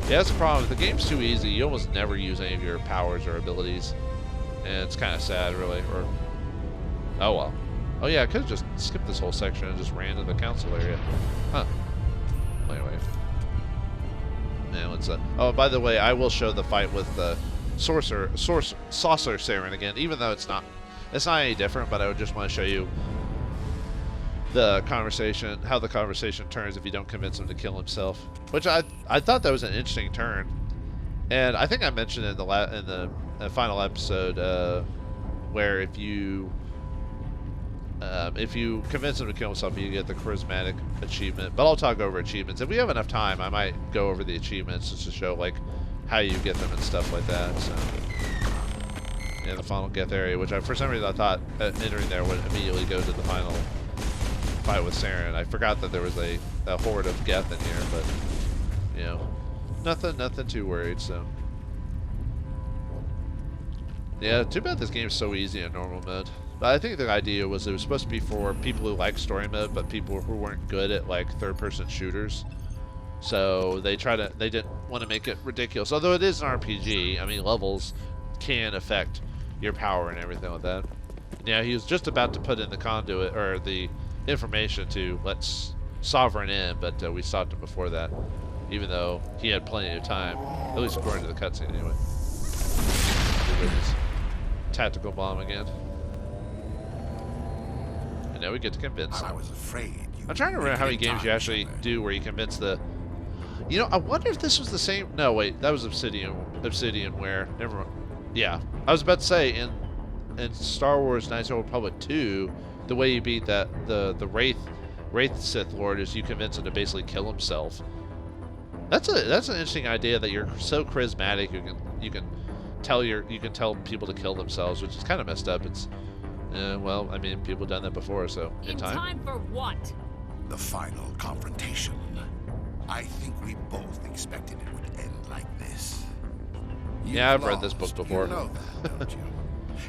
yeah, that's the problem. The game's too easy. You almost never use any of your powers or abilities, and it's kind of sad, really. Or oh well. Oh yeah, I could have just skipped this whole section and just ran to the council area. Huh. Anyway. Man, let's oh, by the way, I will show the fight with the saucer Saren again, even though it's not any different, but I would just want to show you the conversation, how the conversation turns if you don't convince him to kill himself. Which I thought that was an interesting turn. And I think I mentioned it in the final episode where if you convince him to kill himself, you get the charismatic achievement. But I'll talk over achievements. If we have enough time, I might go over the achievements just to show like how you get them and stuff like that. So yeah, the final Geth area, which for some reason I thought entering there would immediately go to the final fight with Saren. I forgot that there was a horde of Geth in here, but you know, nothing too worried. So yeah, too bad this game's so easy in normal mode. But I think the idea was it was supposed to be for people who like story mode, but people who weren't good at like third-person shooters. So they didn't want to make it ridiculous. Although it is an RPG, I mean levels can affect your power and everything like that. Yeah, he was just about to put in the conduit or the information to let Sovereign in, but we stopped him before that, even though he had plenty of time, at least according to the cutscene anyway. Tactical bomb again. And now we get to convince him. I was afraid. I'm trying to remember how many games you actually do where you convince the... You know, I wonder if this was the same... No, wait, that was Obsidianware. Never mind. Yeah, I was about to say, in Star Wars Knights of the Old Republic 2, the way you beat the Wraith Sith Lord is you convince him to basically kill himself. That's an interesting idea, that you're so charismatic you can tell people to kill themselves, which is kind of messed up. It's well, I mean, people have done that before, so in time for what? The final confrontation. I think we both expected it would end like this. Yeah, I've read this book before. You know that, don't you?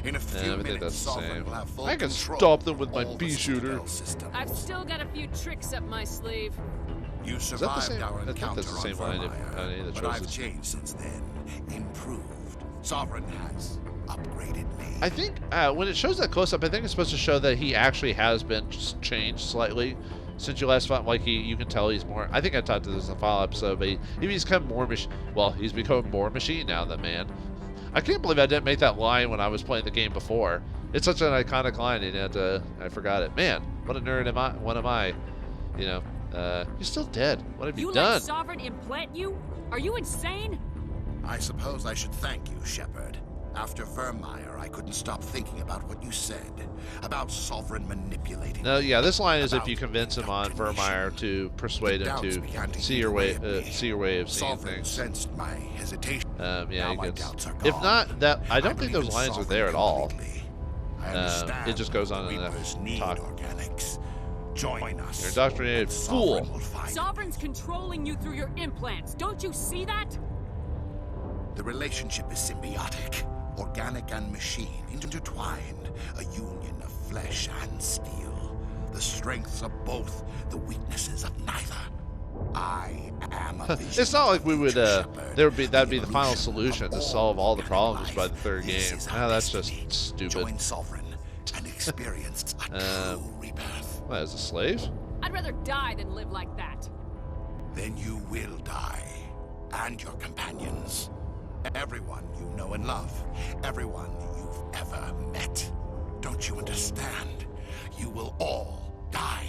In a few I think minutes, that's the Sovereign same. will have full I can control stop them with my of all bee the shooter. Citadel system. I've still got a few tricks up my sleeve. You Is that the survived same? our I think encounter that's the on same line on Vauldemare, any of the but I've choices. changed since then. Improved. Sovereign has upgraded me. I think when it shows that close-up, I think it's supposed to show that he actually has been changed slightly since you last fought. Like you can tell he's more. I think I talked to this in the final episode, but he's become more he's become more machine now than man. I can't believe I didn't make that line when I was playing the game before. It's such an iconic line, and I forgot it. Man, what a nerd am I? What am I? You know, you're still dead. What have you done? You let Sovereign implant you? Are you insane? I suppose I should thank you, Shepard. After Vauldemare, I couldn't stop thinking about what you said. About Sovereign manipulating. No, yeah, this line is if you convince him on Vauldemare to persuade him to see your way of seeing Sovereign things. sensed my hesitation. Yeah, Now you my could. doubts are If gone. not, that I don't think believe those in lines are Sovereign there at all. completely. I understand It just goes on the in the Reapers need talk. organics. Join us. You're indoctrinated and fool. Sovereign will find Sovereign's controlling you through your implants. Don't you see that? The relationship is symbiotic, organic and machine, intertwined, a union of flesh and steel. The strengths of both, the weaknesses of neither. I am a vision. It's not like we would. Shepard. That'd be the final evolution solution of to solve all the organic problems life. by the third This game. is No, our that's destiny. just stupid. Join Sovereign and experience a true rebirth. What, as a slave? I'd rather die than live like that. Then you will die, and your companions. Everyone you know and love. Everyone you've ever met. Don't you understand? You will all die.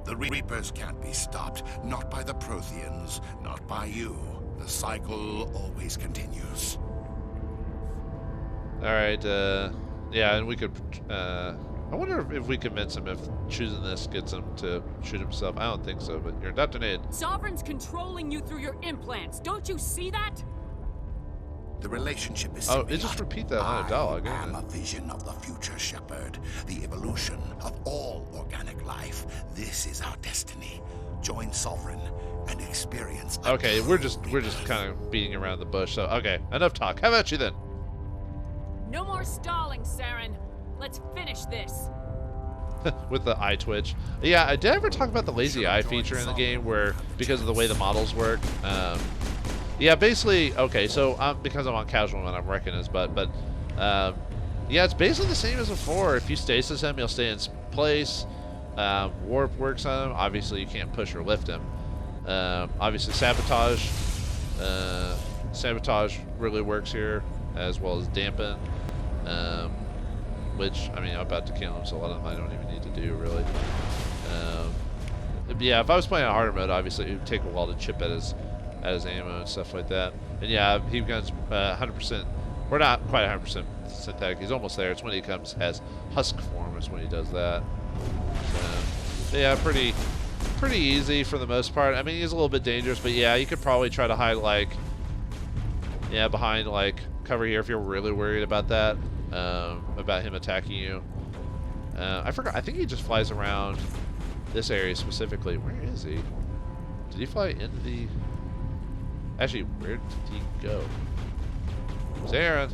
The Reapers can't be stopped. Not by the Protheans. Not by you. The cycle always continues. Alright, yeah, and we could, I wonder if we convince him if choosing this gets him to shoot himself. I don't think so, but you're indoctrinated. Sovereign's controlling you through your implants. Don't you see that? The relationship is Oh, it just repeat that line of dialogue. I am a vision of the future, Shepard. The evolution of all organic life. This is our destiny. Join Sovereign and experience. Okay, we're just kind of beating around the bush. So okay, enough talk. How about you then? No more stalling, Saren. Let's finish this. With the eye twitch. Yeah, did I ever talk about the lazy eye feature in the game where, because of the way the models work, yeah, basically, okay, so because I'm on casual and I'm wrecking his butt, but yeah, it's basically the same as before. If you stasis him, he'll stay in place. Warp works on him. Obviously, you can't push or lift him. Obviously, sabotage. Sabotage really works here, as well as dampen. Which, I mean, I'm about to kill him, so a lot of them I don't even need to do, really. Yeah, if I was playing on harder mode, obviously, it would take a while to chip at his ammo and stuff like that. And yeah, heat gun's 100%, we're not quite 100% synthetic. He's almost there. It's when he comes as husk form is when he does that. So yeah, pretty easy for the most part. I mean, he's a little bit dangerous, but yeah, you could probably try to hide, like, yeah, behind, like, cover here if you're really worried about that, about him attacking you. I forgot, I think he just flies around this area specifically. Where is he? Did he fly into the... Actually, where did he go? Saren.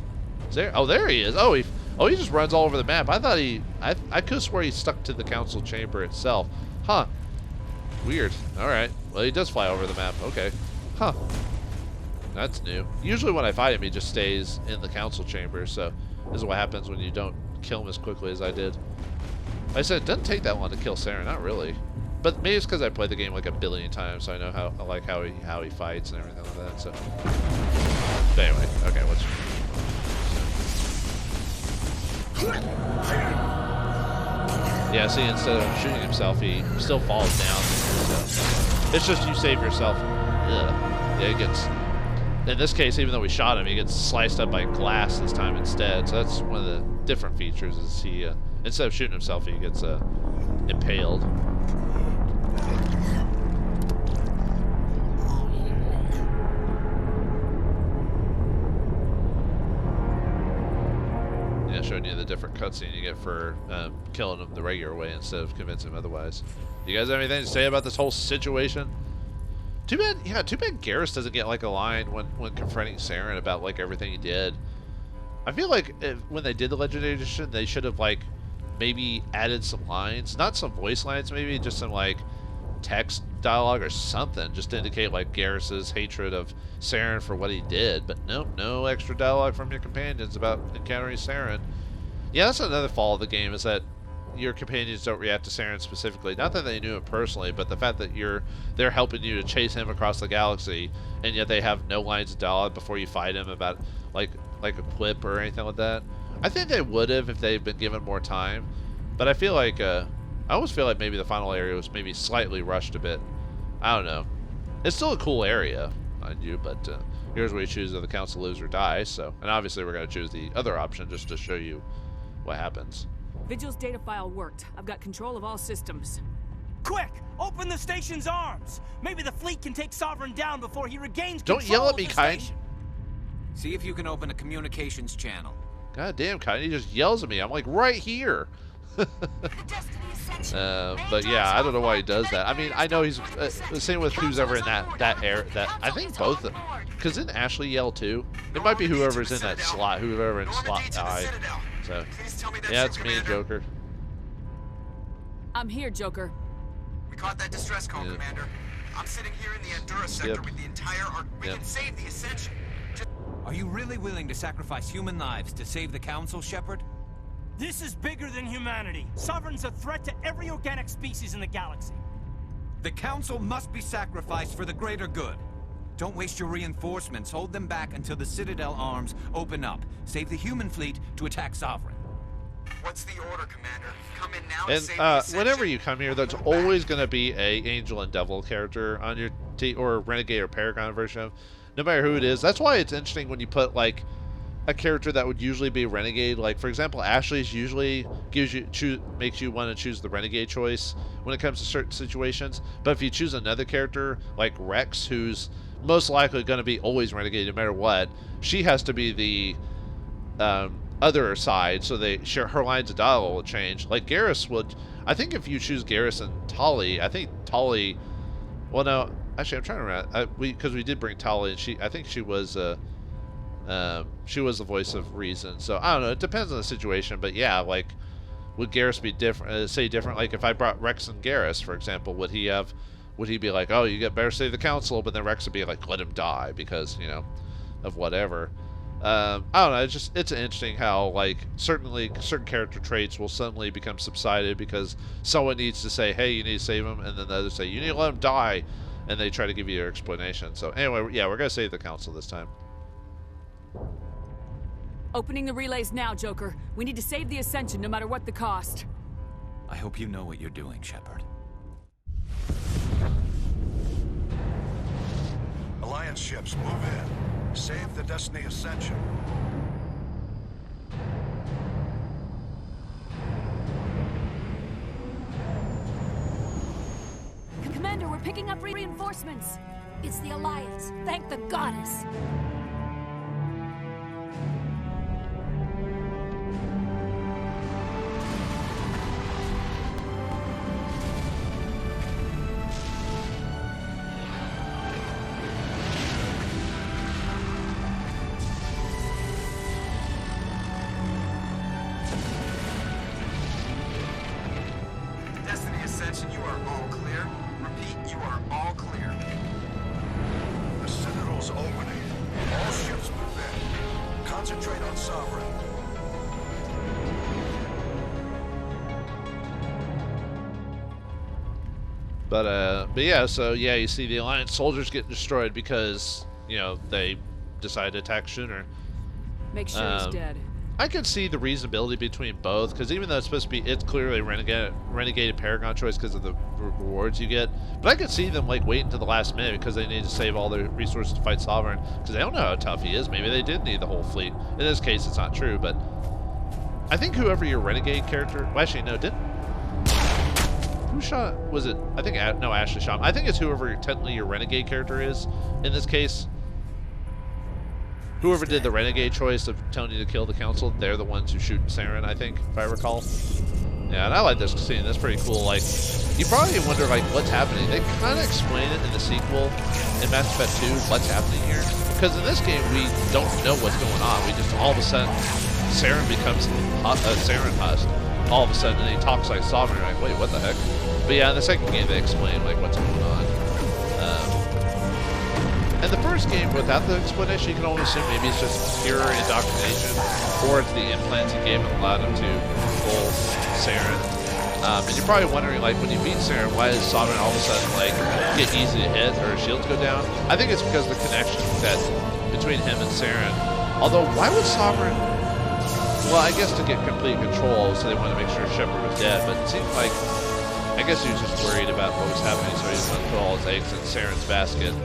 Oh, there he is. Oh, he just runs all over the map. I thought I could have swore he stuck to the council chamber itself. Huh. Weird. Alright. Well, he does fly over the map. Okay. Huh. That's new. Usually when I fight him, he just stays in the council chamber, so this is what happens when you don't kill him as quickly as I did. Like I said, it doesn't take that long to kill Saren. Not really. But maybe it's because I played the game like a billion times, so I know how he fights and everything like that. So, but anyway, okay, let's. Yeah, see, instead of shooting himself, he still falls down. So it's just you save yourself. Yeah, it gets. In this case, even though we shot him, he gets sliced up by glass this time instead. So that's one of the different features. Is he instead of shooting himself, he gets impaled. Yeah, showing you the different cutscene you get for killing him the regular way instead of convincing him otherwise. You guys have anything to say about this whole situation? Too bad Garrus doesn't get like a line when confronting Saren about like everything he did. I feel like when they did the Legendary Edition, they should have like maybe added some lines, not some voice lines, maybe just some like text dialogue or something, just to indicate like Garrus's hatred of Saren for what he did. But nope, no extra dialogue from your companions about encountering Saren. Yeah, that's another flaw of the game, is that your companions don't react to Saren specifically. Not that they knew him personally, but the fact that they're helping you to chase him across the galaxy, and yet they have no lines of dialogue before you fight him about like a quip or anything like that. I think they would have if they'd been given more time, but I feel like I always feel like maybe the final area was maybe slightly rushed a bit. I don't know. It's still a cool area, mind you, but here's where you choose if the council lives or dies. So, and obviously we're going to choose the other option just to show you what happens. Vigil's data file worked. I've got control of all systems. Quick! Open the station's arms! Maybe the fleet can take Sovereign down before he regains Don't control yell at me, of the Kite. station. See if you can open a communications channel. God damn, Kite, he just yells at me. I'm like right here. But yeah, I don't know why he does that. I mean, I know he's the same with who's ever in that air. That I think both of them. Because didn't Ashley yell too? It might be whoever's in that slot, whoever in slot I. So yeah, it's me, Joker. I'm here, Joker. We caught that distress call, Yeah. Commander. I'm sitting here in the Endura sector with the entire arc. We can save the Ascension. Are you really willing to sacrifice human lives to save the Council, Shepard? This is bigger than humanity. Sovereign's a threat to every organic species in the galaxy. The Council must be sacrificed for the greater good. Don't waste your reinforcements. Hold them back until the Citadel arms open up. Save the human fleet to attack Sovereign. What's the order, Commander? Come in now And save the Ascension. whenever you come here, there's always going to be a Angel and Devil character on your team, or Renegade or Paragon version of. no matter who it is. That's why it's interesting when you put like a character that would usually be renegade. Like for example, Ashley's usually makes you want to choose the renegade choice when it comes to certain situations. But if you choose another character like Rex, who's most likely going to be always renegade no matter what, she has to be the other side, so her lines of dialogue will change. Like Garrus would, I think if you choose Garrus and Tali, I think Tali, well no, actually I'm trying to remember, because we did bring Tali, and I think she was the voice of reason. So I don't know, it depends on the situation, but yeah, like would Garrus be different? Say different? Like if I brought Rex and Garrus, for example, would he be like, oh, you better save the council, but then Rex would be like, let him die because of whatever. I don't know. It's interesting how like certain character traits will suddenly become subsided because someone needs to say, hey, you need to save him, and then the others say, you need to let him die, and they try to give you your explanation. So anyway, yeah, we're gonna save the council this time. Opening the relays now, Joker. We need to save the Ascension no matter what the cost. I hope you know what you're doing, Shepard. Alliance ships, move in. Save the Destiny Ascension. Commander, we're picking up reinforcements. It's the Alliance. Thank the goddess. You are all clear. Repeat, you are all clear. The Citadel's opening. All ships move in. Concentrate on Sovereign. But yeah, so yeah, you see the Alliance soldiers get destroyed because they decide to attack Schooner. Make sure he's dead. I can see the reasonability between both, because even though it's supposed to be, it's clearly a renegade paragon choice because of the rewards you get. But I could see them like wait until the last minute because they need to save all their resources to fight Sovereign, because they don't know how tough he is. Maybe they did need the whole fleet. In this case, it's not true, but I think whoever your renegade character, well, actually no, who shot? Was it? I think no, Ashley shot him. I think it's whoever technically your renegade character is in this case. Whoever did the renegade choice of telling you to kill the council, they're the ones who shoot Saren, I think, if I recall. Yeah, and I like this scene. That's pretty cool. Like, you probably wonder, like, what's happening. They kind of explain it in the sequel, in Mass Effect 2, what's happening here. Because in this game, we don't know what's going on. We just, all of a sudden, Saren becomes Saren Husk. All of a sudden, and he talks like Sovereign. You're like, wait, what the heck? But yeah, in the second game, they explain, like, what's going on. And the first game, without the explanation, you can only assume maybe it's just pure indoctrination, or it's the implants he gave him allowed him to control Saren. And you're probably wondering, like, when you beat Saren, why does Sovereign all of a sudden, like, get easy to hit or his shields go down? I think it's because of the connection that between him and Saren. Although, why would Sovereign? Well, I guess to get complete control, so they wanted to make sure Shepard was dead. But it seemed like, I guess he was just worried about what was happening, so he didn't want to put all his eggs in Saren's basket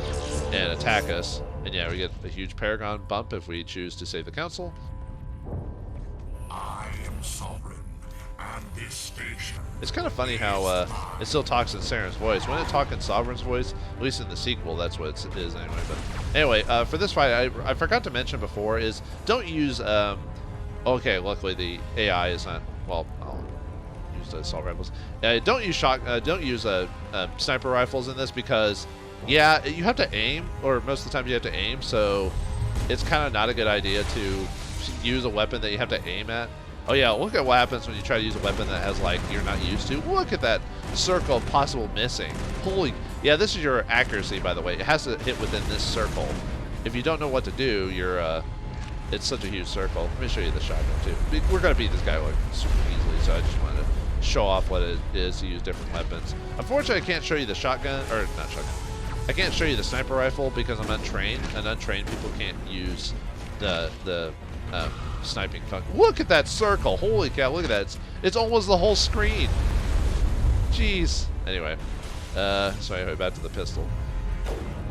and attack us. And yeah, we get a huge paragon bump if we choose to save the council. I am Sovereign, and this station. It's kind of funny how it still talks in Saren's voice. When it talks in Sovereign's voice, at least in the sequel, that's what it is anyway. But anyway, for this fight, I forgot to mention before is don't use. Okay, luckily the AI is not. Well, I'll use the assault rifles. Don't use sniper rifles in this because. Yeah, you have to aim, or most of the time you have to aim, so it's kind of not a good idea to use a weapon that you have to aim at. Oh yeah, look at what happens when you try to use a weapon that has, like, you're not used to. Look at that circle of possible missing. Holy, yeah, this is your accuracy, by the way. It has to hit within this circle. If you don't know what to do, it's such a huge circle. Let me show you the shotgun, too. We're going to beat this guy, like, super easily, so I just wanted to show off what it is to use different weapons. Unfortunately, I can't show you the shotgun, or not shotgun. I can't show you the sniper rifle because I'm untrained, and untrained people can't use the sniping function. Look at that circle! Holy cow! Look at that! It's almost the whole screen. Jeez. Anyway, sorry. Back to the pistol.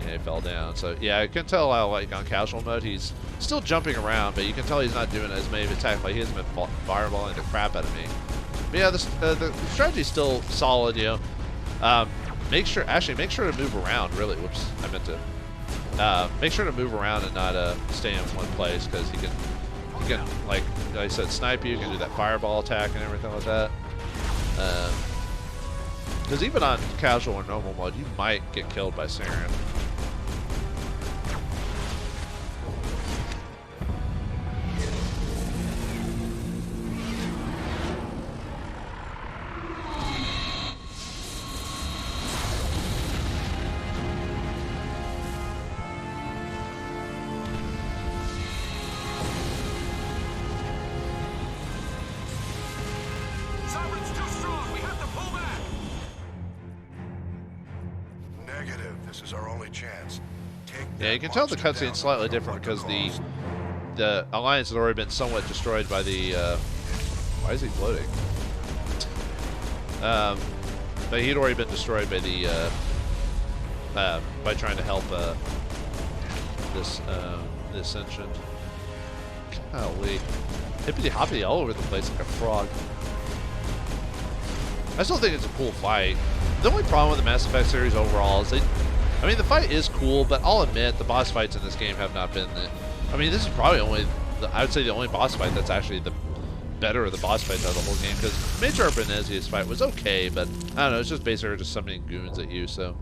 Yeah, he fell down. So yeah, I can tell how like on casual mode he's still jumping around, but you can tell he's not doing as many attacks. Like he hasn't been fireballing the crap out of me. But yeah, the strategy's still solid. You know, make sure to move around. Really, whoops, I meant to make sure to move around and not stay in one place, because he can like I said, snipe you. He can do that fireball attack and everything like that. Because even on casual or normal mode, you might get killed by Saren. Yeah, you can tell the cutscene's slightly different because the Alliance had already been somewhat destroyed by the. Why is he floating? But he'd already been destroyed by the by trying to help the Ascension. Golly, hippity hoppity all over the place like a frog. I still think it's a cool fight. The only problem with the Mass Effect series overall is I mean, the fight is cool, but I'll admit the boss fights in this game have not been I mean, this is probably I would say the only boss fight that's actually the better of the boss fights out of the whole game, because Major Benesia's fight was okay, but I don't know, it's just basically just summoning goons at you, so.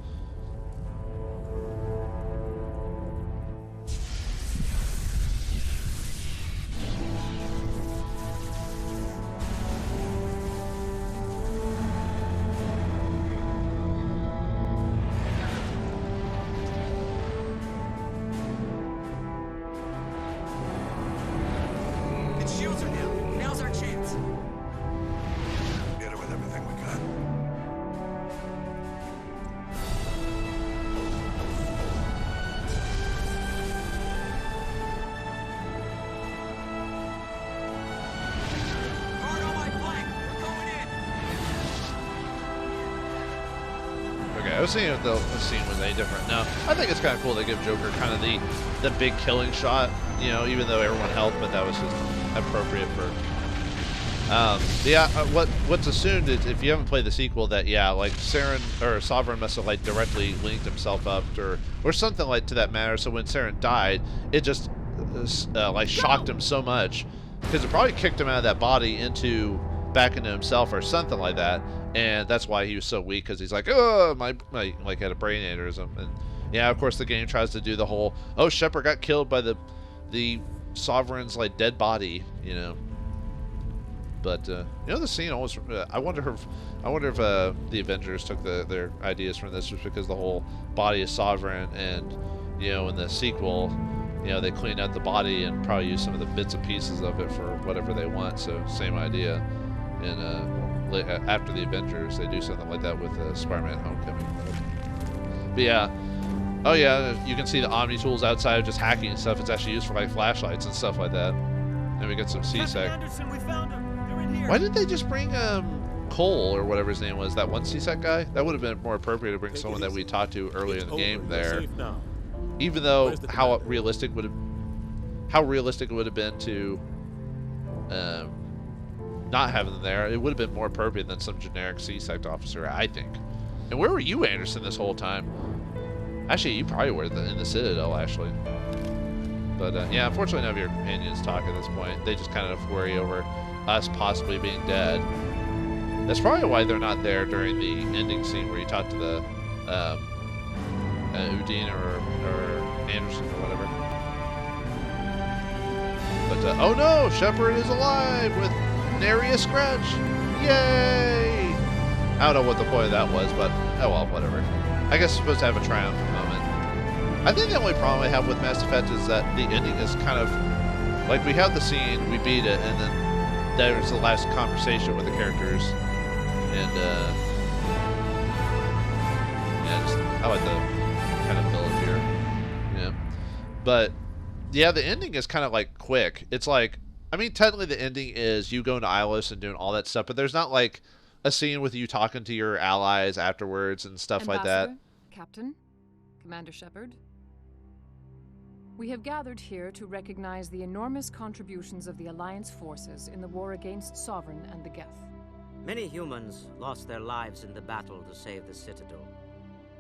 I was seeing if the scene was any different. No, I think it's kind of cool they give Joker kind of the big killing shot, you know, even though everyone helped, but that was just appropriate for. Yeah, what's assumed is, if you haven't played the sequel, that yeah, like Saren or Sovereign must have like directly linked himself up or something like to that matter. So when Saren died, it just like shocked him so much, because it probably kicked him out of that body back into himself or something like that. And that's why he was so weak, because he's like, oh, my like had a brain aneurysm. And yeah, of course the game tries to do the whole, oh, Shepard got killed by the Sovereign's like dead body, you know. But you know, the scene almost I wonder if the Avengers took their ideas from this, just because the whole body is Sovereign, and you know, in the sequel, you know, they clean out the body and probably use some of the bits and pieces of it for whatever they want. So same idea. And after the Avengers, they do something like that with Spider-Man Homecoming. But yeah, oh yeah, you can see the Omni tools outside just hacking and stuff. It's actually used for like flashlights and stuff like that. And we get some C-Sec. Why didn't they just bring Cole or whatever his name was, that one C-Sec guy? That would have been more appropriate to bring someone that we talked to earlier in the game there. Even though how realistic it would have been to not having them there, it would have been more appropriate than some generic C-Sect officer, I think. And where were you, Anderson, this whole time? Actually, you probably were in the Citadel, actually. But yeah, unfortunately, none of your companions talk at this point. They just kind of worry over us possibly being dead. That's probably why they're not there during the ending scene where you talk to the Udine or Anderson or whatever. But oh no, Shepard is alive with nary a scratch! Yay! I don't know what the point of that was, but oh well, whatever. I guess it's supposed to have a triumphant moment. I think the only problem I have with Mass Effect is that the ending is kind of like, we have the scene, we beat it, and then there's the last conversation with the characters, and I like the kind of village here, yeah. But yeah, the ending is kind of like quick. It's like, I mean, technically the ending is you going to Ilos and doing all that stuff, but there's not like a scene with you talking to your allies afterwards and stuff like that. Captain, Commander Shepard. We have gathered here to recognize the enormous contributions of the Alliance forces in the war against Sovereign and the Geth. Many humans lost their lives in the battle to save the Citadel.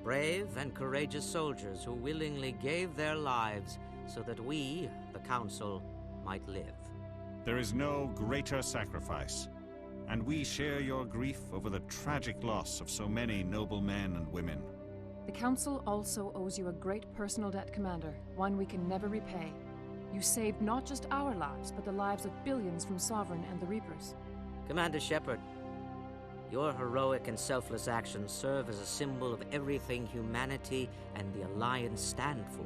Brave and courageous soldiers who willingly gave their lives so that we, the Council, might live. There is no greater sacrifice, and we share your grief over the tragic loss of so many noble men and women. The Council also owes you a great personal debt, Commander, one we can never repay. You saved not just our lives, but the lives of billions from Sovereign and the Reapers. Commander Shepard, your heroic and selfless actions serve as a symbol of everything humanity and the Alliance stand for.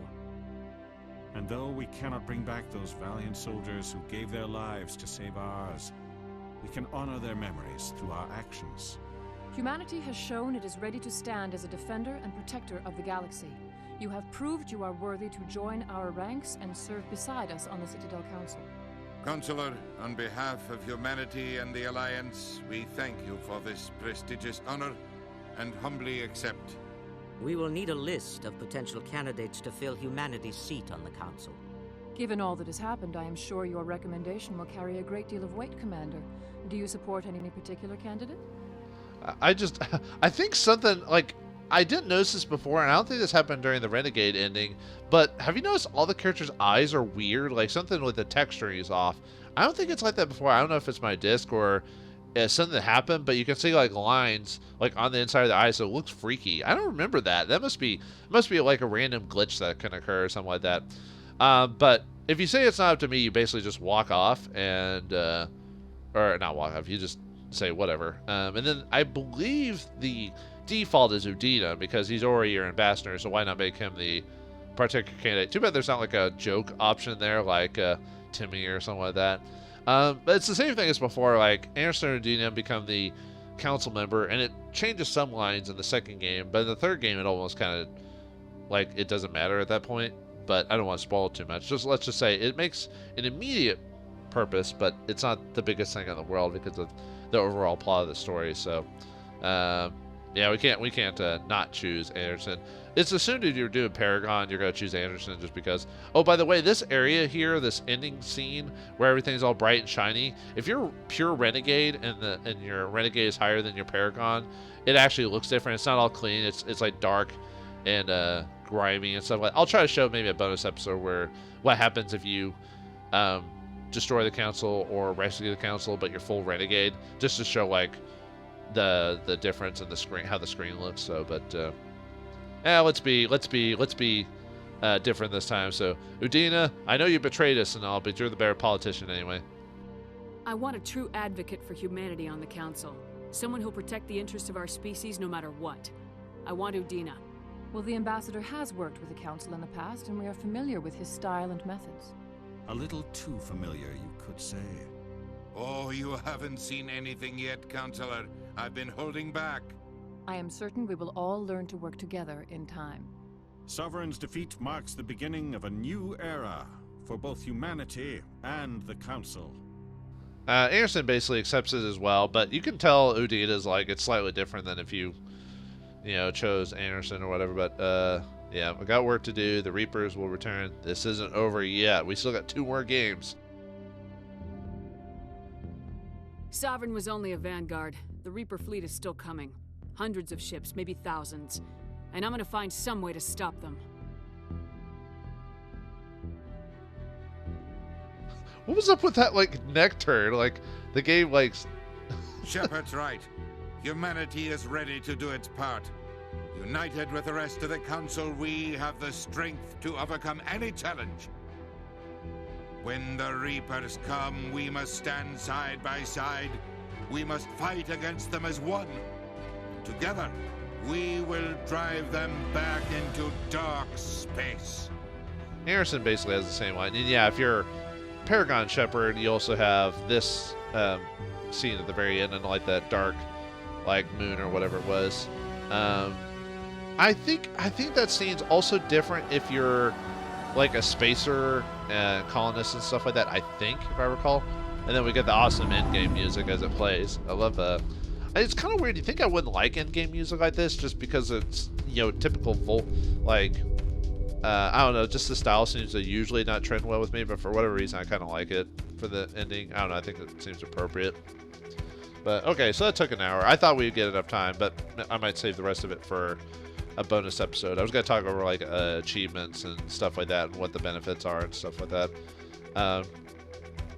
And though we cannot bring back those valiant soldiers who gave their lives to save ours, we can honor their memories through our actions. Humanity has shown it is ready to stand as a defender and protector of the galaxy. You have proved you are worthy to join our ranks and serve beside us on the Citadel Council. Counselor, on behalf of humanity and the Alliance, we thank you for this prestigious honor and humbly accept. We will need a list of potential candidates to fill humanity's seat on the Council. Given all that has happened, I am sure your recommendation will carry a great deal of weight, Commander. Do you support any particular candidate? I think something, like, I didn't notice this before, and I don't think this happened during the Renegade ending, but have you noticed all the characters' eyes are weird? Like, something with the texturing is off. I don't think it's like that before. I don't know if it's my disc or something that happened, but you can see, like, lines, like, on the inside of the eyes, so it looks freaky. I don't remember that. That must be like a random glitch that can occur or something like that. But if you say it's not up to me, you basically just walk off and, or not walk off, you just say whatever. And then I believe the default is Udina because he's already your ambassador, so why not make him the particular candidate? Too bad there's not like a joke option there, like Timmy or something like that. But it's the same thing as before. Like Anderson and Udina become the council member, and it changes some lines in the second game, but in the third game it almost kind of like it doesn't matter at that point. But I don't want to spoil it too much. Just let's just say it makes an immediate purpose, but it's not the biggest thing in the world because of the overall plot of the story. So yeah, we can't not choose Anderson. It's assumed if you're doing Paragon, you're gonna choose Anderson just because. Oh, by the way, this area here, this ending scene where everything's all bright and shiny, if you're pure Renegade and your Renegade is higher than your Paragon, it actually looks different. It's not all clean. It's like dark and grimy and stuff like that. I'll try to show maybe a bonus episode where what happens if you destroy the council or rescue the council, but you're full Renegade, just to show like the difference in the screen, how the screen looks. So, but yeah, let's be different this time. So, Udina, I know you betrayed us and all, but you're the better politician anyway. I want a true advocate for humanity on the council, someone who'll protect the interests of our species no matter what. I want Udina. Well, the ambassador has worked with the council in the past, and we are familiar with his style and methods. A little too familiar, you could say. Oh, you haven't seen anything yet, Counselor. I've been holding back. I am certain we will all learn to work together in time. Sovereign's defeat marks the beginning of a new era for both humanity and the Council. Anderson basically accepts it as well, but you can tell Udina's like it's slightly different than if you chose Anderson or whatever. But yeah, we got work to do. The Reapers will return. This isn't over yet. We still got 2 more games. Sovereign was only a vanguard. The Reaper fleet is still coming. Hundreds of ships, maybe thousands. And I'm gonna find some way to stop them. What was up with that, like, neck turn? Like, the game, like... Shepard's right. Humanity is ready to do its part. United with the rest of the Council, we have the strength to overcome any challenge. When the Reapers come, we must stand side by side. We must fight against them as one. Together, we will drive them back into dark space. Anderson basically has the same line. And yeah, if you're Paragon Shepard, you also have this scene at the very end and like that dark, like moon or whatever it was. I think that scene's also different if you're like a spacer and colonist and stuff like that. I think, if I recall. And then we get the awesome endgame music as it plays. I It's kind of weird. You think I wouldn't like in-game music like this just because it's, you know, typical like, I don't know, just the style seems to usually not trend well with me, but for whatever reason, I kind of like it for the ending. I don't know, I think it seems appropriate. But, okay, so that took an hour. I thought we'd get enough time, but I might save the rest of it for a bonus episode. I was going to talk over, like, achievements and stuff like that and what the benefits are and stuff like that.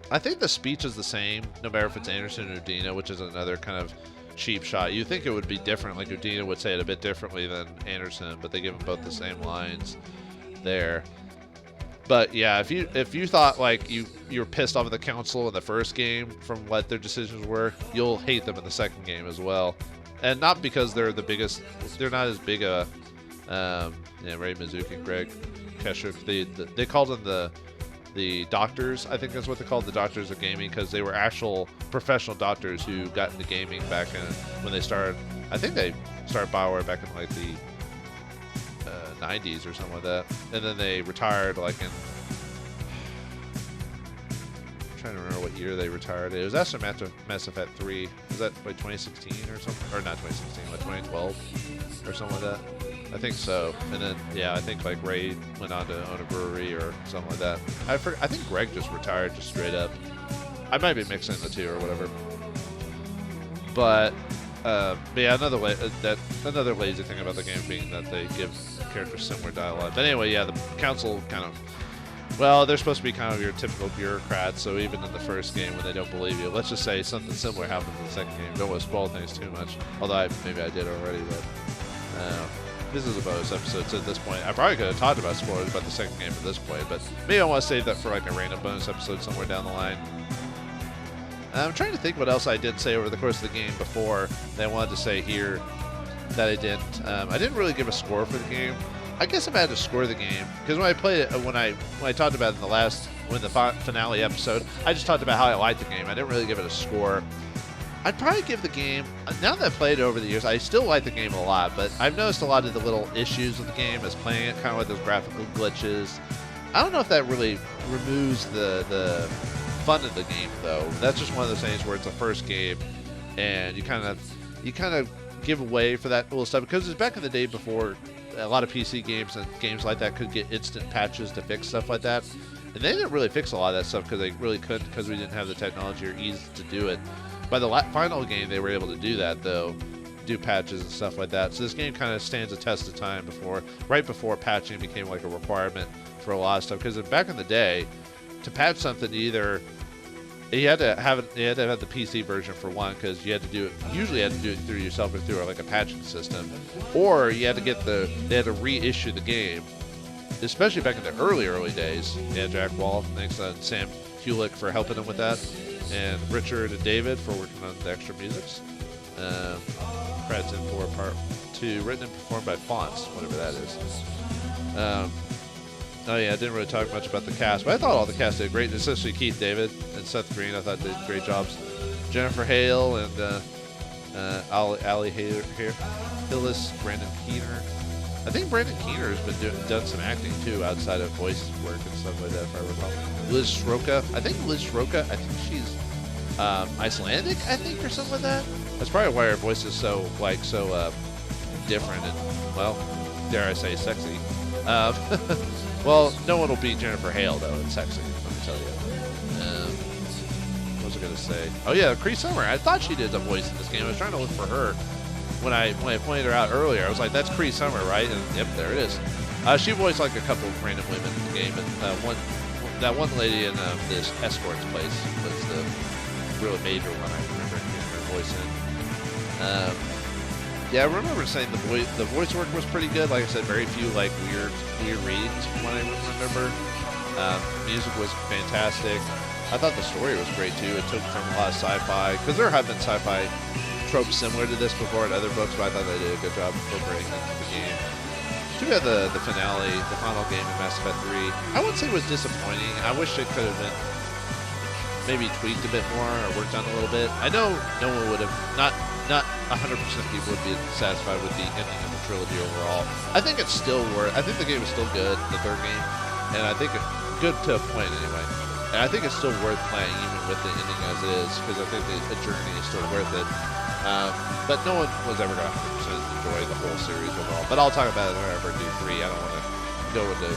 I think the speech is the same, no matter if it's Anderson or Udina, which is another kind of cheap shot. You think it would be different, like Udina would say it a bit differently than Anderson, but they give them both the same lines there. But yeah, if you thought like you were pissed off at the council in the first game from what their decisions were, you'll hate them in the second game as well. And not because they're the biggest, they're not as big a Ray Mizuki and Greg Keshuk, they called them the doctors. I think that's what they called, the doctors of gaming, because they were actual professional doctors who got into gaming back in when they started. I think they started BioWare back in like the 90s or something like that, and then they retired like in, I'm trying to remember what year they retired. It was after Mass Effect 3. Was that like 2016 or something, or not 2016, like 2012 or something like that? I think so. And then yeah, I think like Ray went on to own a brewery or something like that. I think Greg just retired just straight up. I might be mixing the two or whatever. But yeah, another lazy thing about the game being that they give characters similar dialogue. But anyway, yeah, the council kind of, well, they're supposed to be kind of your typical bureaucrats, so even in the first game when they don't believe you, let's just say something similar happens in the second game. Don't want to spoil things too much, although maybe I did already, but this is a bonus episode, so at this point, I probably could have talked about spoilers about the second game at this point, but maybe I want to save that for like a random bonus episode somewhere down the line. I'm trying to think what else I did say over the course of the game before that I wanted to say here that I didn't. I didn't really give a score for the game. I guess if I had to score the game, because when I played it, when I talked about it in the finale episode, I just talked about how I liked the game. I didn't really give it a score. I'd probably give the game, now that I've played it over the years, I still like the game a lot, but I've noticed a lot of the little issues with the game as playing it, kind of like those graphical glitches. I don't know if that really removes the fun of the game, though. That's just one of those things where it's a first game, and you kind of give away for that little stuff, because it's back in the day before a lot of PC games and games like that could get instant patches to fix stuff like that, and they didn't really fix a lot of that stuff because they really couldn't, because we didn't have the technology or ease to do it. By the final game, they were able to do that, though, do patches and stuff like that. So this game kind of stands a test of time right before patching became like a requirement for a lot of stuff. Because back in the day, to patch something, you had to have the PC version for one, because you had to do it. Usually, you had to do it through yourself or through like a patching system, or you had to get they had to reissue the game. Especially back in the early days. Yeah, Jack Wall, thanks Sam Hulick for helping him with that. And Richard and David for working on the extra musics. Credits in for Part 2, written and performed by Fonts, whatever that is. Oh yeah, I didn't really talk much about the cast, but I thought all the cast did great, especially Keith David and Seth Green. I thought did great jobs. Jennifer Hale and Ali Hillis, Brandon Keener. I think Brandon Keener has been done some acting too outside of voice work and stuff like that, if I recall. Liz Sroka. I think she's Icelandic, I think, or something like that. That's probably why her voice is so different and, well, dare I say, sexy. Well, no one will beat Jennifer Hale though in sexy, let me tell you. What was I gonna say? Oh yeah, Cree Summer. I thought she did a voice in this game. I was trying to look for her. When I pointed her out earlier, I was like, that's Cree Summer, right? And yep, there it is. She voiced like a couple of random women in the game, and that one lady in this escort's place was the really major one I remember hearing her voice in. Yeah, I remember saying the voice work was pretty good. Like I said, very few like weird readings from what I remember. Music was fantastic. I thought the story was great too. It took from a lot of sci-fi, because there have been sci-fi tropes similar to this before in other books, but I thought they did a good job incorporating it into the game. Too bad the finale, the final game in Mass Effect 3, I wouldn't say it was disappointing. I wish it could have been maybe tweaked a bit more or worked on a little bit. I know no one would have, not 100% of people would be satisfied with the ending of the trilogy overall. I think it's still I think the game is still good, the third game, and I think it's good to a point anyway. And I think it's still worth playing even with the ending as it is, because I think the journey is still worth it. But no one was ever going to 100% enjoy the whole series overall. But I'll talk about it when I ever do 3. I don't want to go into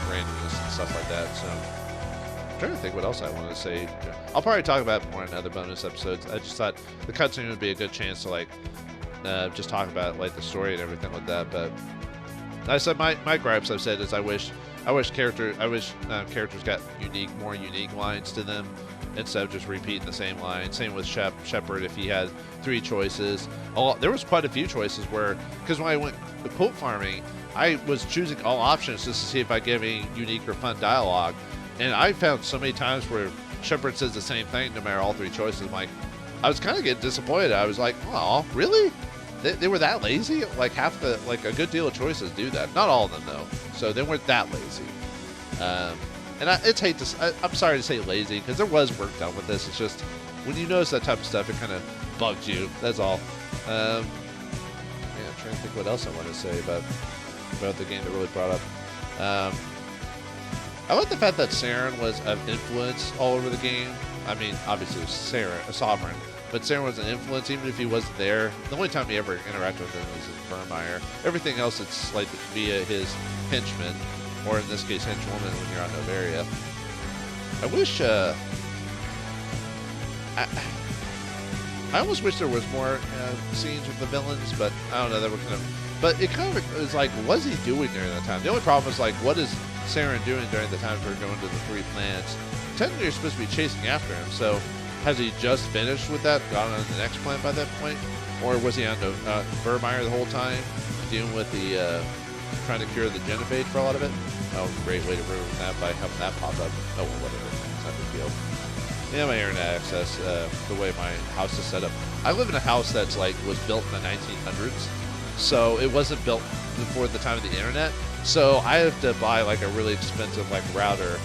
randomness and stuff like that. So I'm trying to think what else I want to say. I'll probably talk about it more in other bonus episodes. I just thought the cutscene would be a good chance to like just talk about like the story and everything like that. But I said my gripes I've said is I wish characters got more unique lines to them instead of just repeating the same line. Same with Shepard if he had 3 choices. There was quite a few choices where, because when I went quote farming, I was choosing all options just to see if I get any unique or fun dialogue. And I found so many times where Shepard says the same thing no matter all 3 choices. I'm like, I was kind of getting disappointed. I was like, oh, really? They were that lazy? Like a good deal of choices do that. Not all of them though. So they weren't that lazy. And I'm sorry to say lazy because there was work done with this. It's just when you notice that type of stuff, it kind of bugs you. That's all. Yeah, I'm trying to think what else I want to say about the game that really brought up. I like the fact that Saren was an influence all over the game. I mean, obviously it was a Sovereign, but Saren was an influence even if he wasn't there. The only time he ever interacted with him was in Vauldemare. Everything else it's like via his henchmen, or in this case henchwoman when you're on Novaria. I wish I almost wish there was more scenes with the villains, but I don't know, they were kind of. But it kind of is like, what is he doing during that time? The only problem is like, what is Saren doing during the times we're going to the 3 planets? Technically, you're supposed to be chasing after him, so has he just finished with that, gone on to the next planet by that point? Or was he on Vauldemare the whole time, dealing with the, trying to cure the genophage for a lot of it? Oh, great way to ruin that by having that pop up. Oh, well, whatever. It's not a big deal. Yeah, my internet access, the way my house is set up. I live in a house that's like, was built in the 1900s. So it wasn't built before the time of the internet. So I have to buy like a really expensive like router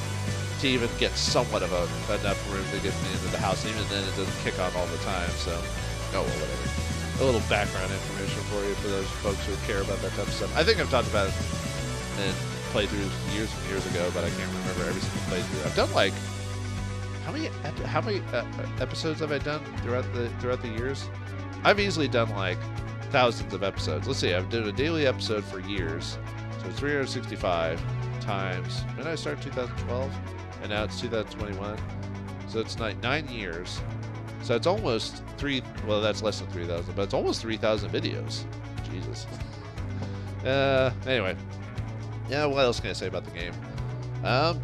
to even get somewhat of enough room to get me into the house. Even then it doesn't kick on all the time. So, oh well, whatever. A little background information for you for those folks who care about that type of stuff. I think I've talked about it in playthroughs years and years ago, but I can't remember every single playthrough. I've done like how many episodes have I done throughout the years? I've easily done like thousands of episodes. Let's see, I've done a daily episode for years. So 365 times, when did I start? 2012? And now it's 2021. So it's 9 years. So it's almost well, that's less than 3,000, but it's almost 3,000 videos. Jesus. Anyway. Yeah, what else can I say about the game?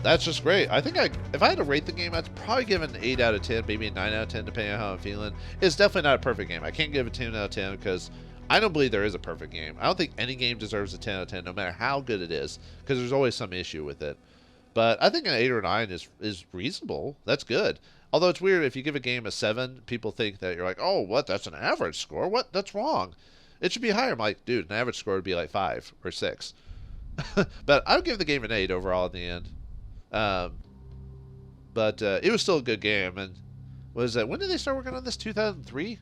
That's just great. I think if I had to rate the game, I'd probably give it an 8 out of 10, maybe a 9 out of 10, depending on how I'm feeling. It's definitely not a perfect game. I can't give it a 10 out of 10 because I don't believe there is a perfect game. I don't think any game deserves a 10 out of 10, no matter how good it is, because there's always some issue with it. But I think an 8 or 9 is reasonable. That's good. Although it's weird, if you give a game a 7, people think that you're like, oh, what? That's an average score? What? That's wrong. It should be higher. I'm like, dude, an average score would be like 5 or 6. But I would give the game an 8 overall in the end. But it was still a good game. And was that, when did they start working on this? 2003?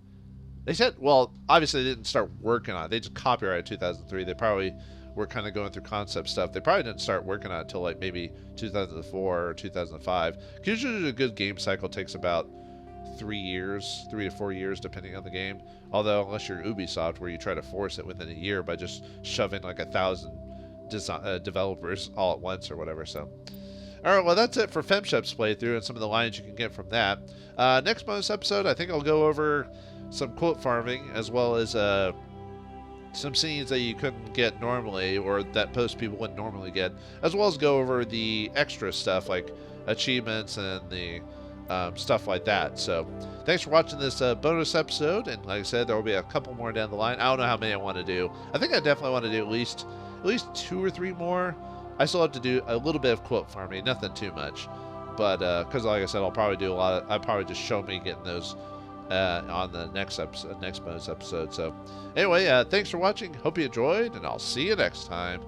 They said, well, obviously they didn't start working on it. They just copyrighted 2003. They probably were kind of going through concept stuff. They probably didn't start working on it until like maybe 2004 or 2005. Because usually a good game cycle takes about 3 to 4 years, depending on the game. Although, unless you're Ubisoft, where you try to force it within a year by just shoving like 1,000 developers all at once or whatever. So, all right, well, that's it for femshep's playthrough and some of the lines you can get from that. Next bonus episode, I think I'll go over some quote farming, as well as some scenes that you couldn't get normally, or that post people wouldn't normally get, as well as go over the extra stuff like achievements and the stuff like that. So thanks for watching this bonus episode, and like I said, there will be a couple more down the line. I don't know how many I want to do. I think I definitely want to do at least 2 or 3 more. I still have to do a little bit of quote farming, nothing too much, but because like I said, I'll probably do I'll probably just show me getting those on the next bonus episode. So anyway, thanks for watching. Hope you enjoyed, and I'll see you next time.